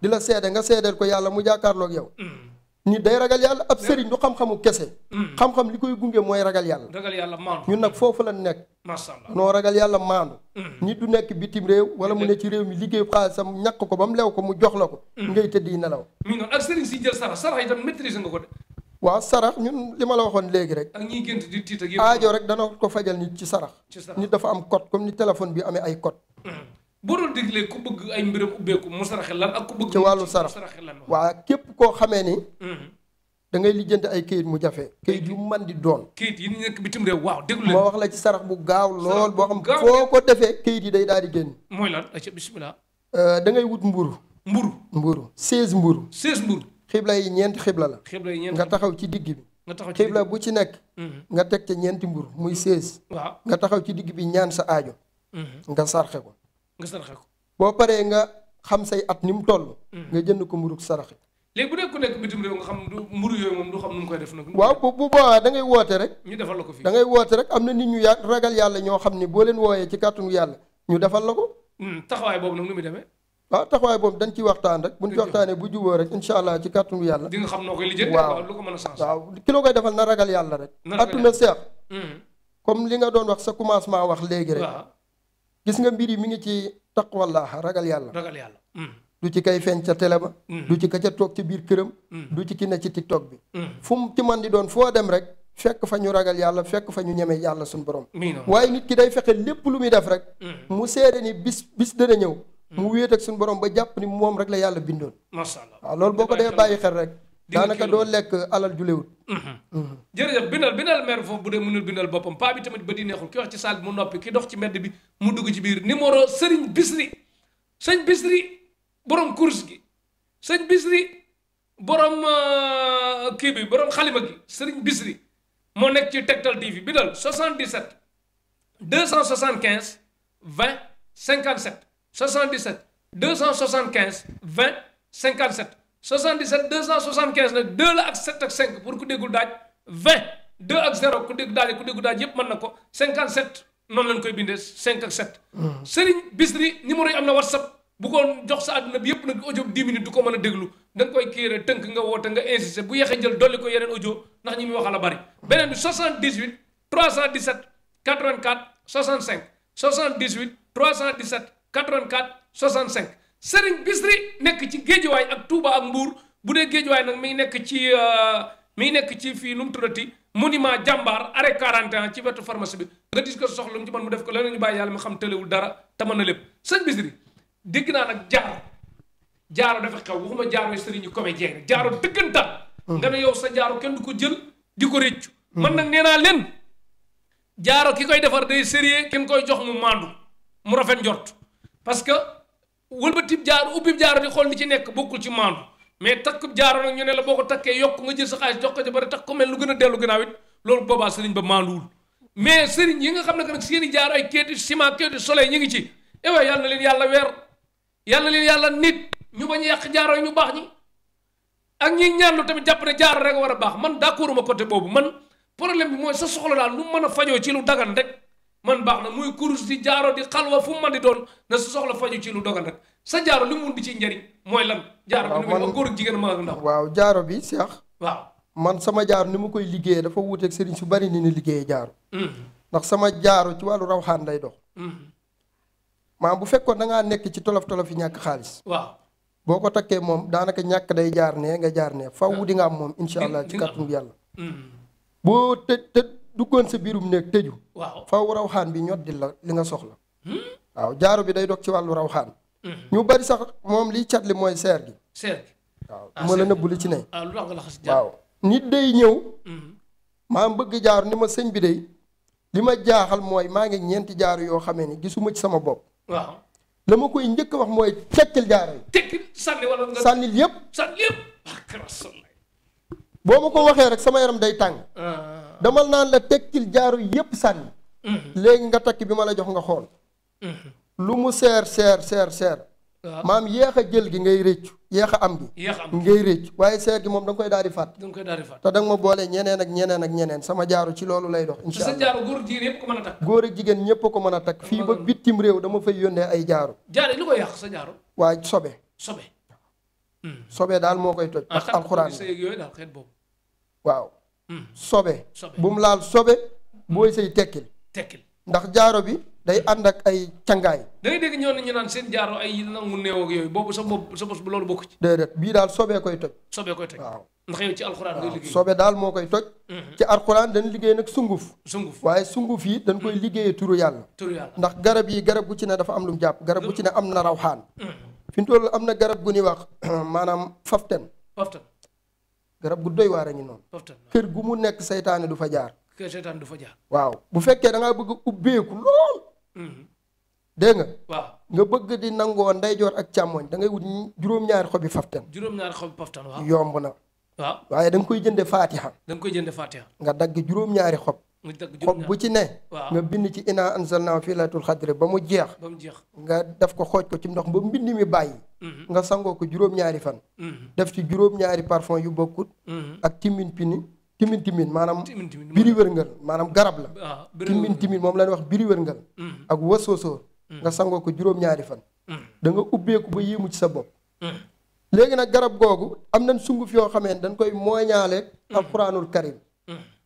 di la seede nga seedeel ko yàlla mu jàkkaarloog yow nit day ragal yàlla ab sëriñ du xam-xamu kese xam-xam li koy gunge mooy ragal yàlla maandu ñun nag foofu la nekk masha Allah noo ragal yàlla maandu nit du nekk bitim réew wala mu ne ci réew mi liggéey xaalisam ñàkk ko ba mu lew ko mu jox la ko ngay tëdd yi nelaw mi noonu ak sëriñ si jël sarax itam maîtriser nga ko de waaw sarax ñun li ma la waxoon léegi rek ak ñiy gént di tiit ak yëpp aajo rek dana ko fajal nit ci sarax nit dafa am code comme ni téléphone bi amee ay code boo doon déglee ku bëgg ay mbiram ubbeeku mu saraxe lan ak ku bëgg ci wàllu sarax waaw képp koo xamee ni da ngay lijjanti ay kayit mu jafe kayit yu man di doon kayit yi nekk bitim réew waaw déglu leen moo wax la ci sarax bu gaaw lool boo xam foo ko defee kayit yi day daal di génn mooy lan aca bismillah da ngay wut mburu 16 mburu xibla yi ñeenti xibla la nga taxaw ci digg bi xibla bu ci nekk nga teg ca ñeenti mburu muy 16 waaw nga taxaw ci digg bi ñaan sa aajo nga sarxe ko boo paree nga xam say at ni mu toll nga jënd ko mburu saraxe léegi bu dee ku nekk bitim réew nga xam du mburu yooyu moom du xam nu mu koy def nag waaw bu boobaa da ngay woote rek ñu defal la ko fii da ngay woote rek am na nit ñu ragal yàlla ñoo xam ni boo leen wooyee ci kàttanu yàlla ñu defal la ko taxawaay boobu nag nu muy demee waaw taxawaay boobu dañ ci waxtaan rek buñ ci waxtaanee bu juboo rek incha allah ci kàttanu yàlla di nga xam noo koy lijjanti waaw lu ko mën a changé waaw ki la koy defal na ragal yàlla rek adduna seex comme li nga doon wax sa commencement wax léegi rek gis nga mbir yi mi ngi ci taqwallah ragal yàlla du ci kay feeñ ca télé ba du ci ka ca toog ci biir këram du ci ki ne ci tiktok bi fu mu ci man di doon foo dem rek fekk fa ñu ragal yàlla fekk fa ñu ñeme yàlla suñu borom waaye nit ki day fexe lépp lu muy def rek mu seede ni bis dana ñëw mu wéet ak suñu borom ba jàpp ni moom rek la yàlla bindoon masha Allah waaw loolu boo ko dee bàyyi xel rek daanaka doo lekk alal ju léwut jërëjëf bindal maire foofu bu dee mënul bindal boppam paa bi tamit ba di neexul ki wax ci salle bi mu noppi ki dox ci mbedd bi mu dugg ci biir numéro Serigne Bichri borom course gi sëñ Bichri borom kii bi borom xalima gi Serigne Bichri moo nekk ci Tektal TV bi dal 77 275 20 57 77 275 20 57 77 275 nag 2 la ak 7 ak 5 pour ku déggul daaj 20 2 ak 0 ku déggu daaj yépp mën na ko 57 noonu lañ koy bindee 5 ak 7 Serigne Bichri numéro yi am na WhatsApp bu ko jox sa àdduna bi yëpp nag audio 10 minutes du ko mën a déglu da nga koy kiire tënk nga woote nga insisté bu yeexee jël dolli ko yeneen audio ndax ñi muy waxal a bari beneen bi 78 317 84 65 78 317 84 65 Serigne Bichri nekk ci Géejawaay ak Touba ak Mbour bu dee Géejawaay nag mi ngi nekk ci fii nu mu tuddati monument jàmbaar arrêt 41 ci wetu pharmacie bi nga dis ko soxla mu ci mën mu def ko leneen ñu bàyyi yàlla mu xam tëlewul dara te mën na lépp sëñ Bichri dégg naa nag jaaro dafa xew waxuma jaaro sëriñu comédien jaaro dëggantaan nga ne yow sa jaaro kenn du ko jël di ko réccu man nag nee naa leen jaaro ki koy defar day sérieux kenn koy jox mu maandu mu rafet njort parce que wëlbatib jaaro ubbib jaaro di xool li ci nekk bokkul ci maandu mais takkub jaaro nag ñu ne la boo ko takkee yokk nga jël sa xaalis jox ko ci bari takk ko mel lu gën a dellu gannaaw it loolu boobaa sëriñ ba maanduwul mais sëriñ yi nga xam ne que nag seeni jaaro ay keeti ciment keeti soleil ñu ngi ci yàlla na leen yàlla weer yàlla leen yàlla nit ñu bañ a yàq jaaro yi ñu baax ñi ak ñi ñaan lu tamit jàpp ne jaaro rek war a baax man d'accord ma côté boobu man problème bi mooy sa soxla daal lu mën a fajoo ci lu dagan rek man baax na muy kurus di jaaro di xalwa fu mu mën di doon na sa soxla faju ci lu dagan rek sa jaaro li mu mun di ci njëriñ mooy lan. jaaro bi ni muy góor ak jigéen mag ak ndaw. waaw jaaro bi Cheikh. waaw man sama jaaro ni ma koy liggéeyee dafa wuuteeg sëriñ su bari ni liggéeyee jaaro. ndax sama jaaro ci wàllu rawxaan lay dox. maanaam bu fekkoon da ngaa nekk ci tolof-tolof yi ñàkk xaalis. waaw boo ko takkee moom daanaka ñàkk day jaar nee nga jaar nee faw di nga am moom incha allah ci kàttanu yàlla. boo te duggoon sa biirum néeg tëju. waaw faw rawxaan bi ñoddil la li nga soxla. waaw jaaro bi day dog ci wàllu rawxaan. ñu bari sax moom liy cat li mooy seer gi. seer gi waaw du ma la nëbbu li ci ne. lu tax nga laxas jaar waaw nit day ñëw. maam bëgg jaaru ni ma sëñ bi day li ma jaaxal mooy maa ngi ñeenti jaaru yoo xamee ni gisuma ci sama bopp. waaw la ma koy njëkk a wax mooy tekkil jaaro yi. tekki sànni wala nga sànnil yëpp. sànni yëpp. boo ma ko waxee rek sama yaram day tàng. damal naan la tekkil jaaro yëpp sànni. léegi nga takk bi ma la jox nga xool. lu mu seer seer. maam yéex a jël gi ngay rëccu yéex a am gi. ngay rëccu waaye seer gi moom da nga koy daal di fàtt. da nga koy daal di fàtt te da nga ma boole ñeneen ak ñeneen ak ñeneen sama jaaro ci loolu lay dox. incha allah sa jaaro góor jigéen yëpp ko mën a takk. góor ak jigéen ñëpp a ko mën a takk fii ba bitim réew dama fay yónnee ay jaaro. jaaro yi lu koy yàq sa jaaro. waaye sobe. sobe daal moo koy toj. ndax alxuraan yooyu daal xeet boobu. waaw. sobe. bu mu laal sobe. booy say tekkil. ndax jaaro bi day ànd ak ay cangaay. da ngay dégg ñoo ne ñu naan seen jaaro ay nangu néew ak yooyu boobu sa bopp sa bos bu loolu bokk ci. déedéet bii daal sobee koy toj. sobee koy toj waaw. ndax yow ci alxuraan ngay liggéey. sobe daal moo koy toj. ci alxuraan dañ liggéey nag sunguf. sunguf waaye sunguf yi dañ koy liggéeyee turu yàlla. turu yàlla ndax garab yi garab gu ci ne dafa am lu mu jàpp garab gu ci ne am na rawxaan. fi mu toll am na garab gu ñuy wax maanaam faften. garab gu doy waar a ngi noonu. kër gu mu nekk saytaane du fa jaar. kër saytaane du fa jaar. waaw bu fekkee da ngaa bëgg ubbeeku lool. dégg nga. waaw nga bëgg di nangoo ndeyjoor ak càmmoñ da ngay wut juróom-ñaari xobi faften. juróom-ñaari xobi faften waaw. yomb na. waaw waaye da nga koy jënde faatiha. da nga koy jënde faatiha. nga dagg juróom-ñaari xob. xob bu ci ne. waaw nga bind ci inaa anzalnaa fii laylatul xadri ba mu jeex. ba mu jeex nga def ko xooj ko ci ndox ba mbind mi bàyyi. nga sangoo ko juróom-ñaari fan. def ci juróom-ñaari parfum yu bokkut. ak timin maanaam. biri wërngal maanaam garab la. timin moom la ñuy wax biri wërngal. ak wasoosoor. nga sangoo ko juróom-ñaari fan. da nga ubbeeku ba yéemu ci sa bopp. léegi nag garab googu am nañ sunguf yoo xamee ne dañ koy mooñaaleeg alxuraanul karim.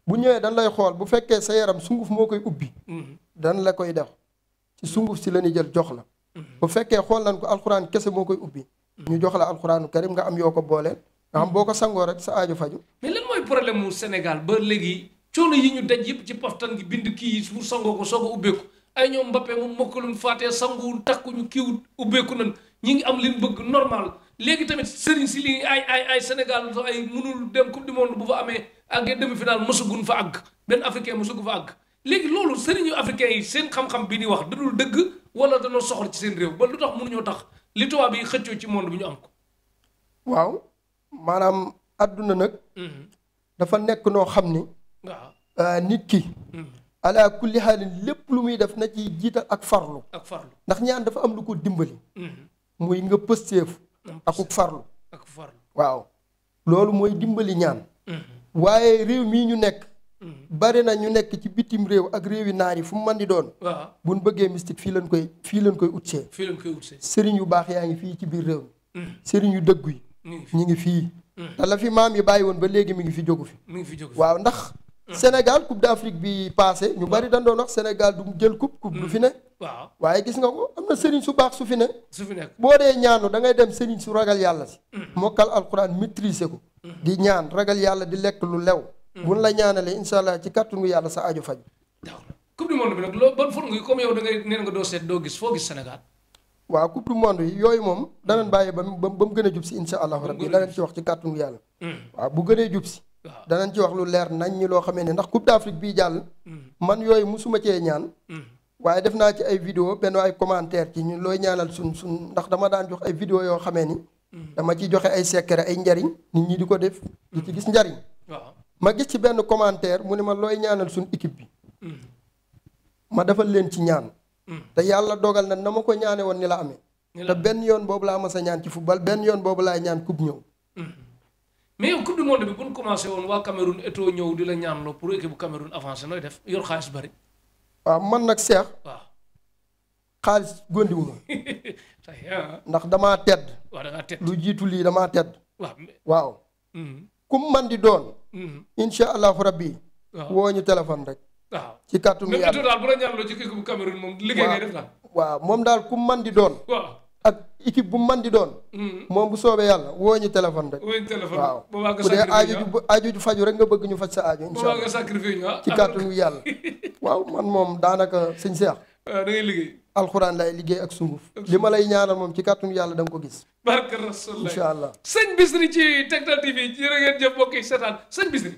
bu ñëwee dañ lay xool bu fekkee sa yaram sunguf moo koy ubbi. dañ la koy def ci sunguf si la ñuy jël jox la. bu fekkee xool nañ ko alxuraan kese moo koy ubbi. ñu jox la alxuraanul karim nga am yoo ko booleel. nga xam boo ko sangoo rek sa aajo faju. mais lan mooy problème mu Sénégal ba léegi coono yi ñu daj yëpp ci paftan gi bind kii yi pour sangoo ko soog a ubbeeku ay ñoom Mbappé moom mokkaluñ faatee sanguwul takkuñu kiiwul ubbeeku nan ñi ngi am li ñu bëgg normal léegi tamit sëriñ si li ay Sénégal ay mënul dem coupe du monde bu fa amee àggee demi-finale mësugun fa àgg benn africain mësugu fa àgg léegi loolu sëriñu africain yi seen xam-xam bi di wax dadul dëgg wala danoo soxla ci seen réew ba lu tax mënuñoo tax li tubaab yi xëccoo ci monde bi ñu am ko. waaw maanaam adduna nag. dafa nekk noo xam ni. waaw nit ki. ala kulli xaalin lépp lu muy def na ci jiital ak farlu. ak farlu ndax ñaan dafa am lu ko dimbali. muy nga pësteefu. akuk farlu. ak farlu waaw loolu mooy dimbali ñaan. waaye réew mii ñu nekk. bari na ñu nekk ci bitim réew ak réewi naar yi fu mu mën di doon. waaw bu ñu bëggee mystique fii lañ koy utsee. fii lañ koy utsee. sëriñ yu baax yaa ngi fii ci biir réew mi. sëriñ yu dëggu yi. ñu ngi fii. te la fi maam yi bàyyi woon ba léegi mi ngi fi jógu fi. waaw ndax. Sénégal coupe d'Afrique bi passé ñu bari dañ doon wax Sénégal du jël coupe du fi ne. waaw waaye gis nga ko am na sëriñ su baax su fi ne. su fi nekk boo dee ñaanu da ngay dem sëriñ su ragal yàlla si. mokkal alxuraan maîtriser ko. di ñaan ragal yàlla di lekk lu lew. buñ la ñaanalee incha allah ci kàttanu yàlla sa aju faj. coupe du monde bi nag loo ban forme comme yow da ngay neen nga doo seet doo gis foo gis Sénégal. waaw coupe du monde yi yooyu moom danañ bàyyi ba mu gën a jub si incha allahu rabbi danañ ci wax ci kàttanu yàlla. waaw bu gënee jub si. danañ ci wax lu leer nañ ñi loo xamee ne ndax coupe d'Afrique bii jàll. man yooyu musuma cee ñaan. waaye def naa ci ay vidéo benn ay commentaire ci ñun looy ñaanal sun ndax dama daan jox ay vidéo yoo xamee ni. dama ciy joxe ay secret ay njariñ nit ñi di ko def. di ci gis njariñ. ma gis ci benn commentaire mu ne ma looy ñaanal suñ équipe bi. ma defal leen ci ñaan. te yàlla dogal na ma ko ñaane woon ni la amee. te benn yoon boobu laa mas a ñaan ci football benn yoon boobu laay ñaan coupe ñëw. mais yow coupe du monde bi bu ñu commencé woon waa Cameroun Eto'o ñëw di la ñaanloo pour équipe bu Cameroun avancé nooy def yor xaalis bari. waaw man nag Cheikh. waaw. xaalis góondiwu ma. ndax damaa tedd. waaw da ngaa tedd lu jiitu lii damaa tedd. waaw. waaw. kum man di doon. incha allahu rabbi. waaw woo ñu téléphone rek. waaw ci kàttanu même yàlla Eto'o daal bu la ñaanloo ci équipe bu Cameroun moom liggéey ngay def daal. waaw moom daal kum man di doon. waaw. ak équipe bu man di doon. moom bu soobee yàlla woo ñu téléphone rek. woo ñu téléphone waaw boobaa nga bu dee sacrifié aaju ju faju rek nga bëgg ñu faj sa aaju. incha boobaa allah nga sacrifié ñu ci kàttanu yàlla. waaw man moom daanaka sëñ Seex. da ngay liggéey. alxuraan lay liggéey ak sunguf. li ma lay ñaanal moom ci kàttanu yàlla da nga ko gis. barke Rasulullah incha allah. sëñ Bichri ci Tektal TV jërë ngeen jëf mbokk yi seetaan sëñ Bichri.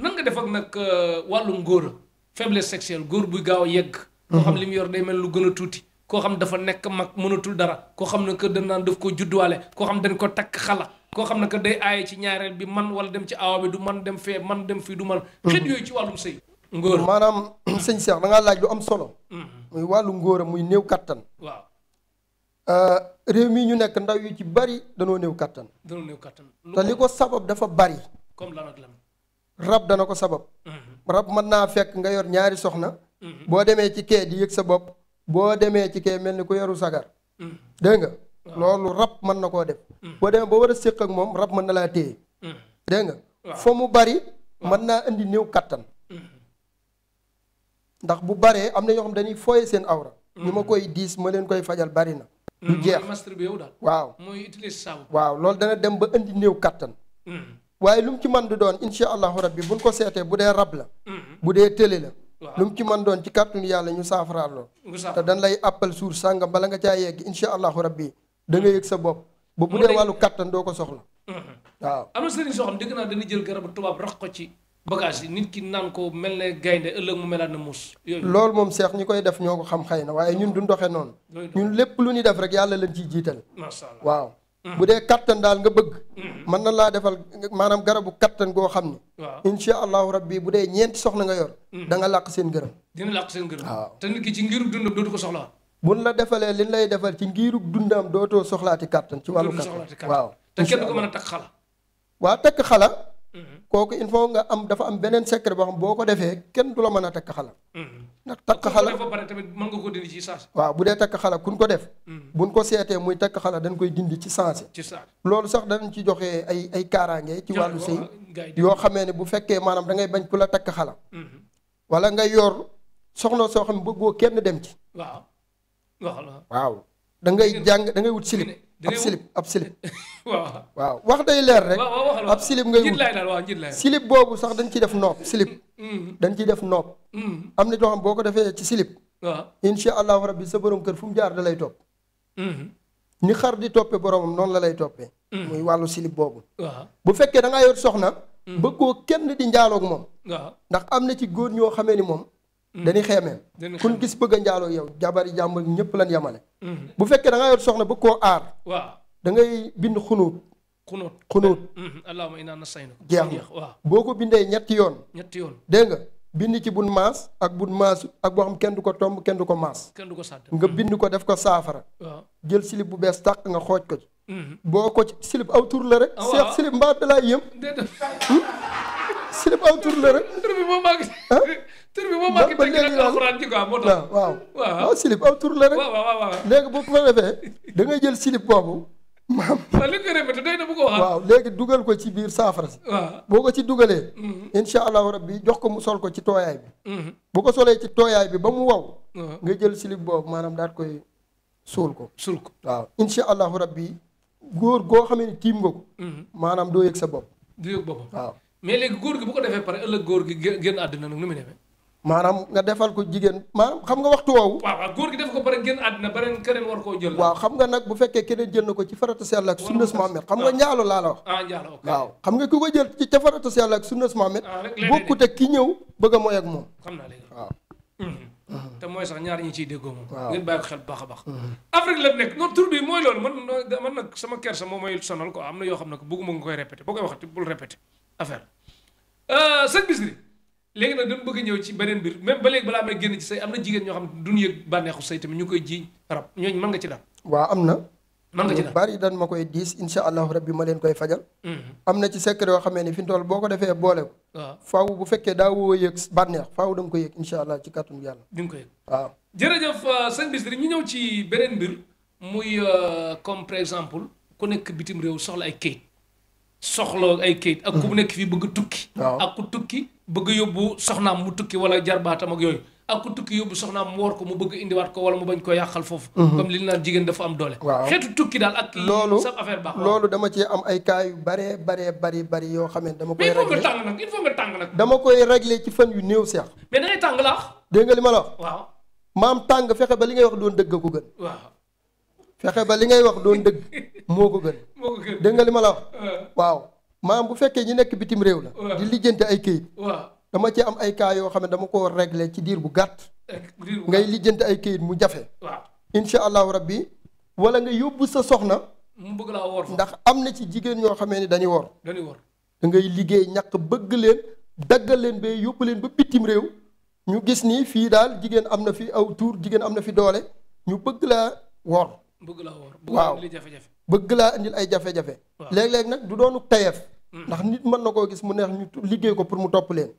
nan nga def ak nag wàllu ngóora faiblesse sexuelle góor buy gaaw a yegg. koo xam li mu yor day mel lu gën a tuuti. koo xam dafa nekk mag mënatul dara koo xam ne que dañ naan daf ko judduwaale koo xam dañ ko takk xala koo xam ne que day aaye ci ñaareel bi man wala dem ci awa bi du man dem fee man dem fii du man xet yooyu ci wàllum sëy ngóor maanaam sëñ Cheikh da ngaa laaj lu am solo. muy wàllu ngóora muy néew kattan. waaw. réew mii ñu nekk ndaw yu ci bari danoo néew kattan. danoo néew kattan. te li ko sabab dafa bari. comme lan ak lan. rab dana ko sabab. rab mën naa fekk nga yor ñaari soxna. boo demee ci kee di yëg sa bopp. boo demee ci kee mel ni ku yoru sagar. dégg nga. loolu rab mën na koo def. boo demee ba war a séq ak moom rab mën na laa téye. dégg nga. fa mu bari. mën naa indi néew kattan. ndax bu baree am na ñoo xam dañuy fooye seen awra. ñu ma koy diis ma leen koy fajal bari na. du jeex masturbé yow daal. waaw mooy utiliser saabu. waaw loolu dana dem ba indi néew kattan. waaye lu mu ci mën di doon incha allahu rabbi buñ ko seetee bu dee rab la. bu dee tële la. lu mu ci mën doon ci kàttanu yàlla ñu saafaraal lool. te dañ lay appal suur sàngam bala nga caa yegg incha allahu rabbi da nga yëg sa bopp. ba bu dee wàllu kattan doo ko soxla. waaw am na sëriñ soo xam dégg naa dañuy jël garabu tubaab rax ko ci bagage yi nit ki naan ko mel ne gaynde ëllëg mu melaat na muus. yooyu loolu moom seex ñi koy def ñoo ko xam xëy na waaye ñun duñ doxee noonu. ñun lépp lu ñuy def rek yàlla lañ ciy jiital. macha allah waaw. bu dee kattan daal nga bëgg. mën na laa defal maanaam garabu kattan goo xam ni. waaw incha allahu rabbi bu dee ñeenti soxna nga yor. da nga làq seen gërëm. dina làq seen gërëm. waaw te nit ki ci ngirub dundam dootu ko soxla. buñ la defalee liñ lay defal ci ngiirug dundam dootoo soxlaati kattan ci wàllu kattan waaw. te kenn du ko mën a takk xala. waa takk xala. kooku il faut nga am dafa am beneen secret boo xam boo ko defee kenn du la mën a takk xala. ndax takk xala ba pare tamit mën nga ko dindi ci saasi. waaw bu dee takk xala kun ko def. buñ ko seetee muy takk xala dañ koy dindi ci sensé. ci saasi loolu sax danañ ci joxe ay kaaraange ci wàllu sëy yoo xamee ne bu fekkee maanaam da ngay bañ ku la takk xala. wala nga yor soxna soo xam ne bëggoo kenn dem ci. waaw waaw da ngay jàng da ngay wut silib. ab silib waaw waaw wax day leer rek. ab silib ngay wut silib boobu sax dañ ciy def noob silib. dañ ciy def noob. am na joo xam boo ko defee ci silib. waaw incha allahu rabbi sa borom kër fu mu jaar da lay topp. ni xar di toppee boromam noonu la lay toppee. muy wàllu silib boobu. waaw bu fekkee da ngaa yor soxna. bëggoo kenn di njaaloog moom. waaw ndax am na ci góor ñoo xamee ni moom. dañuy xeemeel. kun gis bëgg a njaaloog yow jabari jàmbur ñëpp lan yemale. bu fekkee da ngaa yor soxna bëgg koo aar. waaw da ngay bind xunuut. xunuut. allahumma inna nasta'inu. jeex na waaw boo ko bindee ñetti yoon. dégg nga bind ci bun maas ak bun maas ak boo xam kenn du ko tomb kenn du ko maas. kenn du ko sàdd nga bind ko def ko saafara. waaw jël silib bu bees tàq nga xooj ko ci. boo ko ci silib aw tur la rek. seex silib mbaa da laa yëm. silib aw tur la rek. tur bi moom maa ngi. tur bi moom maa ngi teg ci alxuraan ji quoi moo tax. waaw silib aw tur la rek. waaw léegi bu ko defee da ngay jël silib boobu. waaw li nga répété doy na bu ko waxaat. waaw léegi dugal ko ci biir saafara si. waaw boo ko ci dugalee. incha allahu rabbi jox ko mu sol ko ci tooyaay bi. bu ko solee ci tooyaay bi ba mu wow. nga jël silib boobu maanaam daal koy suul ko. waaw incha allahu rabbi góor goo xamee ni tiim nga ko. maanaam doo yëg sa bopp. du yëg boppam waaw. mais léegi góor gi bu ko defee pare ëllëg góor gi génn àddina nag nu muy demee. maanaam nga defal ko jigéen maanaam xam nga waxtu woowu. waaw góor gi def ko pare génn àddina beneen keneen war koo jël. waaw xam nga nag bu fekkee keneen jël na ko ci farata si yàlla ak sunnas Muhammad xam nga njaalo laa la wax. njaalo ok waaw xam nga ku ko jël ci ca farata si yàlla ak sunnas Muhammad bokkut ak ki ñëw bëgg a mooy ak moom. xam naa léegi waaw. te mooy sax ñaar ñi ciy déggoo moom. waaw ngeen bàyyi ko xel bu baax a baax. Afrique la nekk noonu tur bi mooy loolu man nag sama kersa moom mooy sonal quoi am na yoo xam ne bëgguma nga koy répété boo koy waxati bul répété affaire sëñ Bichri léegi nag dañu bëgg a ñëw ci beneen mbir même ba léegi balaa may génn ci sëy am na jigéen ñoo xam ne duñu yëg bànneexu sëy tamit ñu koy jiiñ rab ñooñu mën nga ci daal. waaw am na. man nga ci ñu bari dan ma koy diis insha allahu rabbi ma leen koy fajal. am na ci secret yoo xamee ni fi mu toll boo ko defee boole ko. waaw faaw bu fekkee daa woo yëg bànneex faaw da nga ko yëg insha allah ci kàttanu yàlla. di nga ko yëg waaw. jërëjëf sëñ Bichri ñu ñëw ci beneen mbir muy comme par exemple ku nekk bitim réew soxla ay kayit soxla ay kayit ak ku nekk fii bëgg tukki. waaw ak ku tukki bëgg yóbbu soxnaam mu tukki wala jarbaatam ak yooyu. ak ku tukki yóbbu soxnaam mu war ko mu bëgg indiwaat ko wala mu bañ ko yàqal foofu. comme li ñu naan jigéen dafa am doole. waaw xeetu tukki daal ak. loolu sa affaire baax loolu dama ci am ay cas yu bari yoo xam ne dama koy. mais il faut nga réglé tàng nag il faut nga tàng nag. dama koy réglé ci fan yu néew seex. mais da ngay tàng la wax. dégg nga li ma la wax. waaw. maam tàng fexe ba li ngay wax doon dëgg ko gën. waaw. fexe ba li ngay wax doon dëgg moo ko gën. moo ko gën dégg nga li ma la wax. waaw maam bu fekkee ñi nekk bitim réew la. waaw di lijjanti ay këyit. waaw. dama ci am ay cas yoo xam ne dama ko réglé ci diir bu gàtt. ngay lijjanti ay këyit mu jafe. waaw. incha allahu rabbi wala nga yóbbu sa soxna. mu bëgg laa woor fa. ndax am na ci jigéen ñoo xamee ni dañuy wor. dañuy woor. da ngay liggéey ñàkk bëgg leen daggal leen ba yóbbu leen ba bitim réew ñu gis ni fii daal jigéen am na fi aw tuur jigéen am na fi doole ñu bëgg laa wor. bëgg laa woor. waaw bëgg laa jafe-jafe. bëgg laa indil ay jafe-jafe. léeg-léeg nag du doonu tayeef. ndax nit mën na koo gis mu neex ñu liggéey ko pour mu topp leen.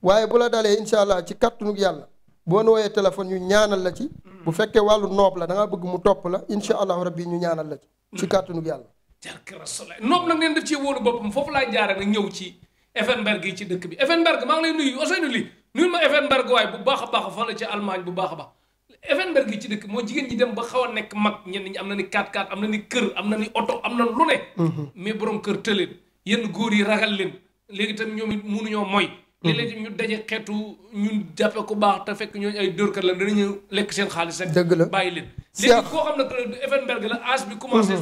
waaye bu la dalee incha allah ci kàttanug yàlla boo nu woowee téléphone ñu ñaanal la ci. bu fekkee wàllu noob la da ngaa bëgg mu topp la incha allahu rabbi ñu ñaanal la ci. ci kàttanug yàlla. jarka rasulaay noob nag ngeen def ci wóolu boppam foofu laay jaare nag ñëw ci Effenberg yi ci dëkk bi Effenberg maa ngi lay nuyu Ousseynou Ly nuyu ma Effenberg waaye bu baax a baax fa la ci Allemagne bu baax a baax Effenberg yi ci dëkk moo jigéen ñi dem ba xaw a nekk mag ñenn ñi am na ni 4x4 am na ni kër am na ni oto am na lu ne. mais borom kër tëleen yenn góor yi ragal leen léegi tam ñoom it mënuñoo mooy. léeg-léeg ñu daje xeetu ñun jàppe ku baax te fekk ñooñu ay dóorkat la danañu lekk seen xaalis rek. dëgg la bàyyi leen. léegi koo xam ne Effenberg la âge bi commencé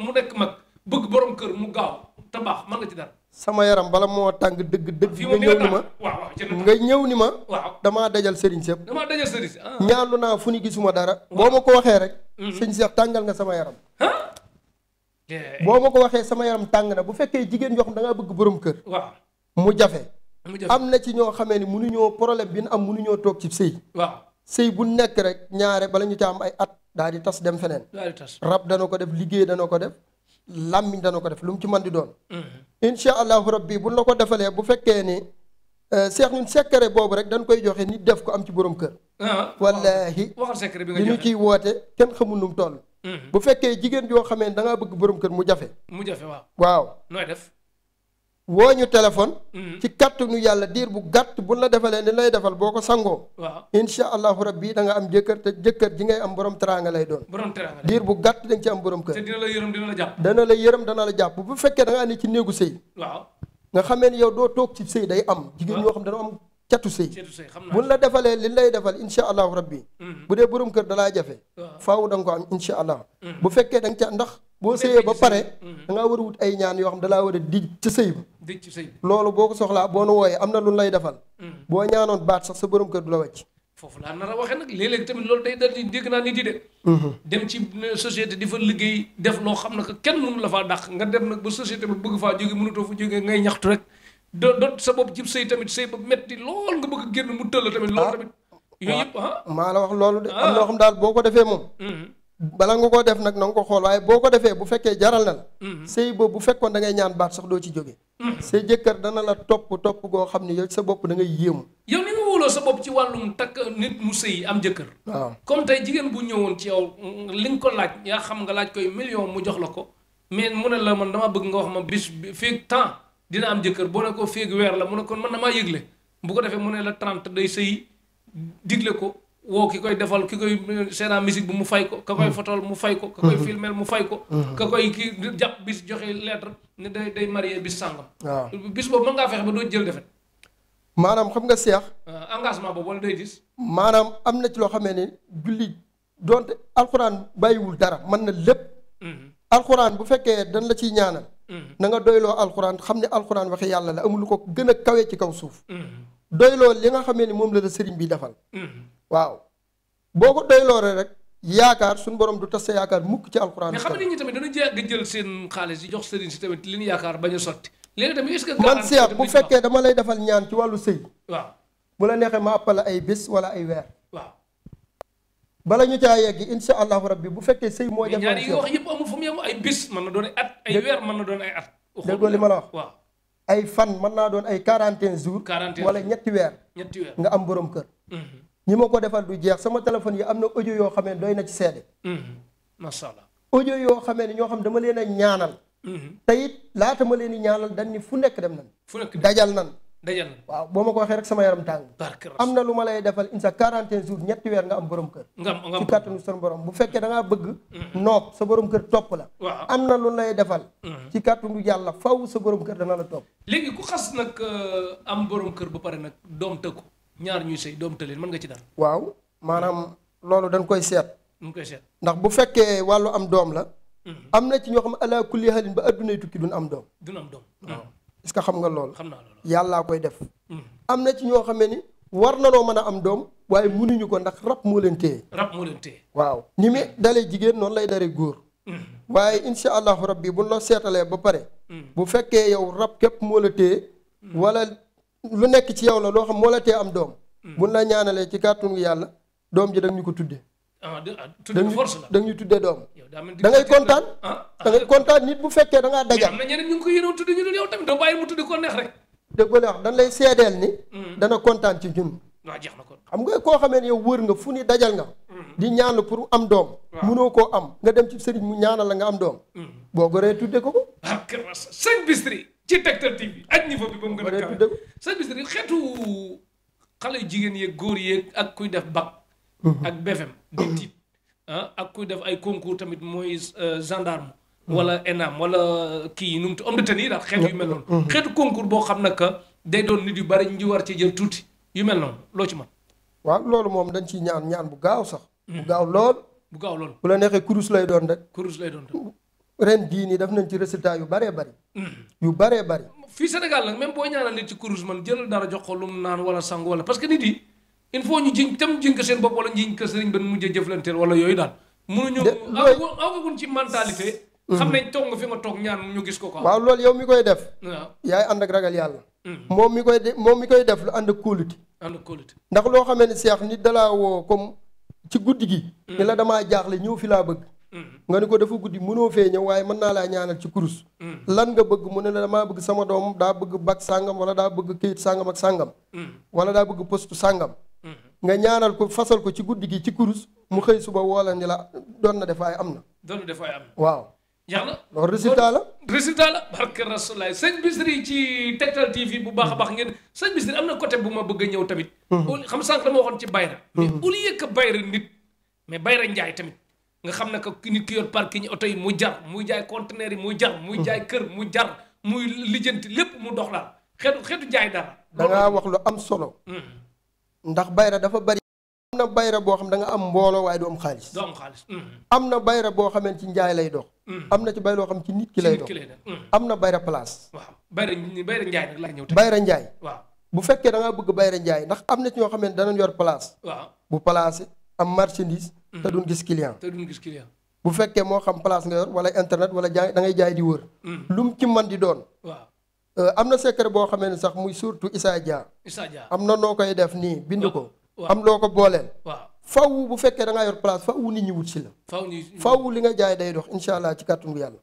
mu nekk mag bëgg borom kër mu gaaw te baax mën nga ci dara. sama yaram bala moo tàng dëgg nga ñëw ni ma nga ñëw ni ma. waaw damaa dajal sëriñ sëpp. damaa dajal sëriñ ñaanlu naa fu ni gisuma dara. boo ma ko waxee rek. sëñ Seex tàngal nga sama yaram. boo ma ko waxee sama yaram tàng na bu fekkee jigéen yoo xam da ngaa bëgg borom kër. waaw mu jafe. am na ci ñoo xamee ni mënuñoo problème bi ñu am mënuñoo toog ci sëy. waaw sëy bu nekk rek ñaare bala ñu ca am ay at daal di tas dem feneen. daal di tas rab dana ko def liggéey dana ko def. làmmiñ dana ko def lu mu ci mën di doon. incha allahu rabbi buñ la ko defalee bu fekkee ni seex ñun secret boobu rek dañ koy joxe nit def ko am ci borom kër. wallaahi waxal secret bi nga li ñu ciy woote kenn xamul nu mu toll. bu fekkee jigéen joo xamee da ngaa bëgg borom kër mu jafe. mu jafe waaw. waaw nooy def. woo ñu téléphone. ci kàttanu yàlla diir bu gàtt buñ la defalee ni lay defal boo ko sangoo. waaw incha allahu rabbi da nga am jëkkër te jëkkër ji ngay am borom teraanga lay doon. borom teraanga diir bu gàtt da nga ci am borom kër. te dina la yërëm dina la jàpp. dana la yërëm dana la jàpp bu fekkee da ngaa ne ci néegu sëy. waaw nga xamee ni yow doo toog ci sëy day am. jigéen ñoo xam dana am catu sëy. xam naa buñ la defalee li lay defal incha allahu rabbi. bu dee borom kër dalaa jafe. faaw da nga ko am incha allah. bu fekkee da nga ca ndax. boo sëyee ba pare da ngaa war a wut ay ñaan yoo xam dalaa war a dij ci sëy ba. dij ci sëy loolu boo ko soxlaa boo nu wooyee am na lu lay defal. boo ñaanoon baat sax sa borom kër du la wàcc. foofu laa nar a waxee nag léeg-léeg tamit loolu day dal di dégg naa nit yi de. dem ci société di fa liggéey def loo xam ne que kenn mënu la faa dàq nga dem nag ba société ba bëgg faa jóge mënutoo fa jógee ngay ñaxtu rek doot sa bopp ci sëy tamit sëy ba metti lool nga bëgg génn mu tëll tamit loolu tamit yooyu yëpp maa la wax loolu de am loo xam daal boo ko defee moom bala nga koo def nag na nga ko xool waaye boo ko defee bu fekkee jaral na la sëy boobu bu fekkoon da ngay ñaan baat sax doo ci jóge sa jëkkër dana la topp goo xam ne yow sa bopp da ngay yéemu yow ni nga wóoloo sa bopp ci wàllum takk nit mu sëy am jëkkër waaw comme tey jigéen bu ñëwoon ci yow li nga ko laaj yaa xam nga laaj koy million mu jox la ko mais mu ne la man dama bëgg nga wax ma bis feeg temps dina am jëkkër boo ne ko feeg weer la mu ne kon man damaa yëgle bu ko defee mu ne la 30 day sëy digle ko woo ki koy defal ki koy seetaan musique bu mu fay ko ka koy fotol mu fay ko ka koy filmel mu fay ko ka koy ki jàpp bis joxe lettre ne day marié bis sàngam waaw bis boobu mën ngaa fexe ba doo jël defet maanaam xam nga seex engagement boobu wala day dis maanaam am na ci loo xamee ne julli donte alxuraan bàyyiwul dara mën na lépp alxuraan bu fekkee dañ la ciy ñaanal na nga doyloo alxuraan xam ne alxuraan waxe yàlla la amul lu ko gën a kawe ci kaw suuf doyloo li nga xamee ni moom la la sëriñ bi defal waaw boo ko doyloo rek yaakaar suñu borom du tas sa yaakaar mukk ci alxuraan. mais xam nga nit ñi tamit dana jéggi jël seen xaalis yi jox sëriñ si tamit li ñu yaakaar bañ a sotti léegi tamit est-ce que. man seex bu fekkee dama lay defal ñaan ci wàllu sëy. waaw bu la neexee ma appala ay bés wala ay weer. waaw bala ñu caa yegg insha allahu rabbi bu fekkee sëy moo jafe ñaar yi nga wax yëpp amul fu mu yem ay bis mën na doon ay at ay weer mën na doon ay at déggoo li ma la wax waaw ay fan mën naa doon ay 41 jours 41 wala ñetti weer nga am borom kër ñi ma ko defal du jeex sama téléphone yi am na audio yoo xamee doy na ci seede masha Allah audio yoo xamee ne ñoo xam dama leen a ñaanal te it laata ma leen di ñaanal dañ ni fu nekk dem nan fu nekk dajal nan dajal na waaw boo ma ko waxee rek sama yaram tàng am na lu ma lay defal insa 41 jours ñetti weer nga am borom kër ci kàttanu sunu borom bu fekkee da ngaa bëgg nopp sa borom kër topp la am na lu lay defal ci kàttanu yàlla faw sa borom kër dana la topp léegi ku xas nag am borom kër ba pare nag doom tëkku ñaar ñuy sëy doom tëleen mën nga ci dara waaw maanaam loolu dañ koy seet ñu koy seet ndax bu fekkee wàllu am doom la am na ci ñoo xam ala kulli halin ba addunay tukki duñ am doom duñ am doom waaw est-ce que xam nga loolu xam naa loolu yàllaa koy def am na ci ñoo xamee ni war nanoo mën a am doom waaye mënuñu ko ndax rab moo leen téye rab moo leen téye waaw ni mu dalee jigéen noonu lay dalee góor waaye insha allahu rabbi buñ la seetalee ba pare bu fekkee yow rab képp moo la téye wala lu nekk ci yow la loo xam moo la téye am doom buñ la ñaanalee ci kàttanu yàlla doom ji dag ñu ko tudde da ñu tuddee doom da ngay kontaan da ngay kontaan nit bu fekkee da ngaa dajal am na ñeneen ñu ngi ko yéenoon tudde ñu dul yow tamit doo bàyyi mu tudde ko neex rek dégg nga wax dañ lay seedeel ni dana kontaan ci ñun waaw jeex na ko xam nga koo xamee ne yow wër nga fu ni dajal nga di ñaan la pour am doom mënoo koo am nga dem ci sëriñ mu ñaanal la nga am doom boo goree tudde ko ko Sëñ Bichri ci Tektal TV ak niveau bi ba mu gën a kawe Sëñ Bichri xeetu xale yu jigéen yeeg góor yeeg ak kuy def bac ak BFM di tiit ak kuy def ay concours tamit mooy gendarme wala ENAM wala kii nu mu tudd homme de tenue daal xeetu yu mel noonu xeetu concours boo xam ne que day doon nit yu bari ñu war ci jël tuuti yu mel noonu loo ci man waaw loolu moom dañ ciy ñaan bu gaaw sax bu gaaw lool bu gaaw lool bu la neexee kurus lay doon rek kurus lay doon ren jii nii def nañ ci résultat yu baree bari yu baree bari fii Sénégal nag même boo ñaanal nit ci kurus man jëlal dara jox ko lu mu naan wala sang wala parce que nit yi il faut ñu jiñ tam jiñ ko seen bopp wala jiñ ko sëriñ ba mujjee jëflanteel wala yooyu daal mënuñu agagun ci mentalité xam nañ toog nga fi nga toog ñaan ñu gis ko quoi waaw loolu yow mi koy def waaw yaay ànd ak ragal yàlla moom mi koy def lu ànd ak kóolute ànd ak kóolute ndax loo xamee ni seex nit dalaa woo comme ci guddi gi ni la damaa jaaxle ñëw fi laa bëgg nga ni ko dafa guddi mënoo fee ñëw waaye mën naa laa ñaanal ci kurus lan nga bëgg mu ne la damaa bëgg sama doom daa bëgg bac sàngam wala daa bëgg këyit sàngam ak sàngam wala daa bëgg poste sàngam nga ñaanal ko fasal ko ci guddi gi ci kurus mu xëy suba woola ni la doon na defaay am na waaw jeex na loolu résultat la barke rasulaay Sëñ Bichri ci Tektal TV bu baax a baax ngeen Sëñ Bichri am na côté bu ma bëgg a ñëw tamit xam sànq dama waxoon ci bayra mais au lieu que bayra nit mais bayra njaay tamit nga xam ne que nit ki yor parking oto yi muy jar muy jaay conteneur yi muy jar muy jaay kër muy jar muy lijjanti lépp mu dox daal xeetu jaay dara da ngaa wax lu am solo ndax bayra dafa bari am na bayra boo xam da nga am mbooloo waaye du am xaalis am na bayra boo xamee ci njaay lay dox am na ci bayra loo xam ci nit ki lay dox am na bayra place waaw bayra njaay nag laa ñëw bayra njaay waaw bu fekkee da ngaa bëgg bayra njaay ndax am na ci ñoo xam ne danañ yor place waaw bu placé am marchandise te duñ gis client bu fekkee moo xam place nga yor wala internet wala jaay da ngay jaay di wër lu mu ci man di doon waaw am na secret boo xamee ne sax muy surtout Issa Dia am na noo koy def nii bind ko am loo ko booleel faw bu fekkee da ngaa yor place faw nit ñi wut si la faw li nga jaay day dox insha allah ci kàttanu yàlla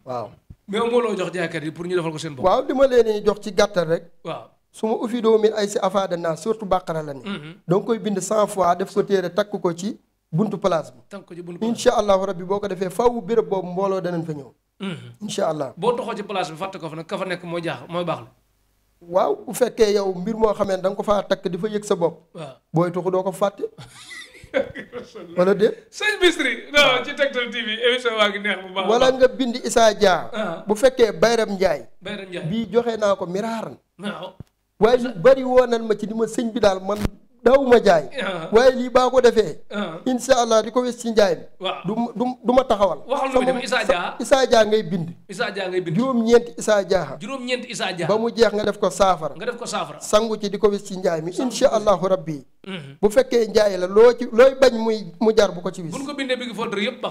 waaw mais moo loo jox jaaykat yi pour ñu defal ko seen bopp waaw li ma leen jox ci gàttal rek waaw su ma ufi doo min ay si afaada naa surtout bàqara la ni donc koy bind 100 fois def ko téere takk ko ci buntu place bi insha allahu rabbi boo ko defee faw béréb boobu mbooloo danañ fa ñëw insha allah boo toxoo ci place bi fàtte ko fa nag ka fa nekk mooy baax la waaw bu fekkee yow mbir moo xamee da nga ko faa takk di fa yëg sa bopp waaw booy tuxu doo ko fàtte wala déet Sëñ Bichri non ci Tektal TV émission waa ngi neex bu baax wala nga bind Issa Dia bu fekkee Bayram Ndiaye bii joxe naa ko miraaran waaw waaye ñu bari woonal ma ci ni ma sëñ bi daal man daw ma jaay waaye lii baa ko defee insha allah di ko wes ci njaay mi du ma taxawal waxal lu dem Issa Dia ngay bind juróom-ñeenti Issa Dia ba mu jeex nga def ko saafara sangu ci di ko wes ci njaay mi insha allahu rabbi bu fekkee njaay la looy bañ mu jar bu ko ci wis buñ ko bindee bi ngi folder yëpp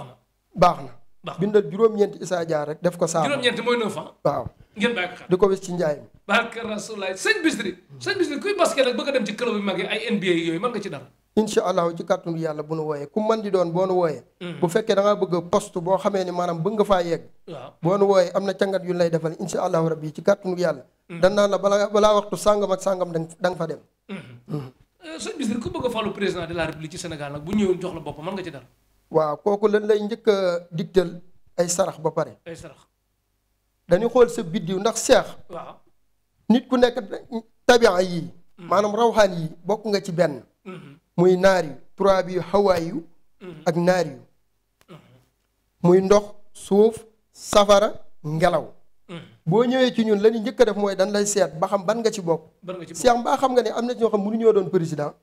baax na bindal juróom-ñeenti Issa Dia rek def ko saafara juróom-ñeenti mooy 9 ans waaw ngeen bàyyi ko xel di ko wis ci njaay mi barke rasulaay Sëñ Bichri kuy basket nag bëgg a dem ci club yu mag yi ay NBA yooyu mën nga ci dara incha allahu ci kàttanu yàlla bu nu wooyee ku man di doon boo nu wooyee. bu fekkee da ngaa bëgg poste boo xamee ni maanaam bëgg nga faa yegg. waaw boo nu wooyee am na cangat yu lay defal incha allahu rabbi ci kàttanu yàlla. dan naan la balaa waxtu sàngam ak sàngam da nga fa dem. sëñ Bichri ku bëgg a falu président de la république ci Sénégal nag bu ñëwoon jox la boppam mën nga ci dara. waaw kooku lan lay njëkk a digtal ay sarax ba pare. ay sarax. dañuy xool sa biddiw ndax seex. waaw. nit ku nekk tabian yii. maanaam rawxaan yi bokk nga ci benn. muy naar yu turaab yu xawaay yu ak naar yu. muy ndox suuf safara ngelaw. boo ñëwee ci ñun la ñu njëkk a def mooy dañ lay seet ba xam ban nga ci bokk. seex mbaa xam nga ne am na ci ñoo xam mënuñoo doon président.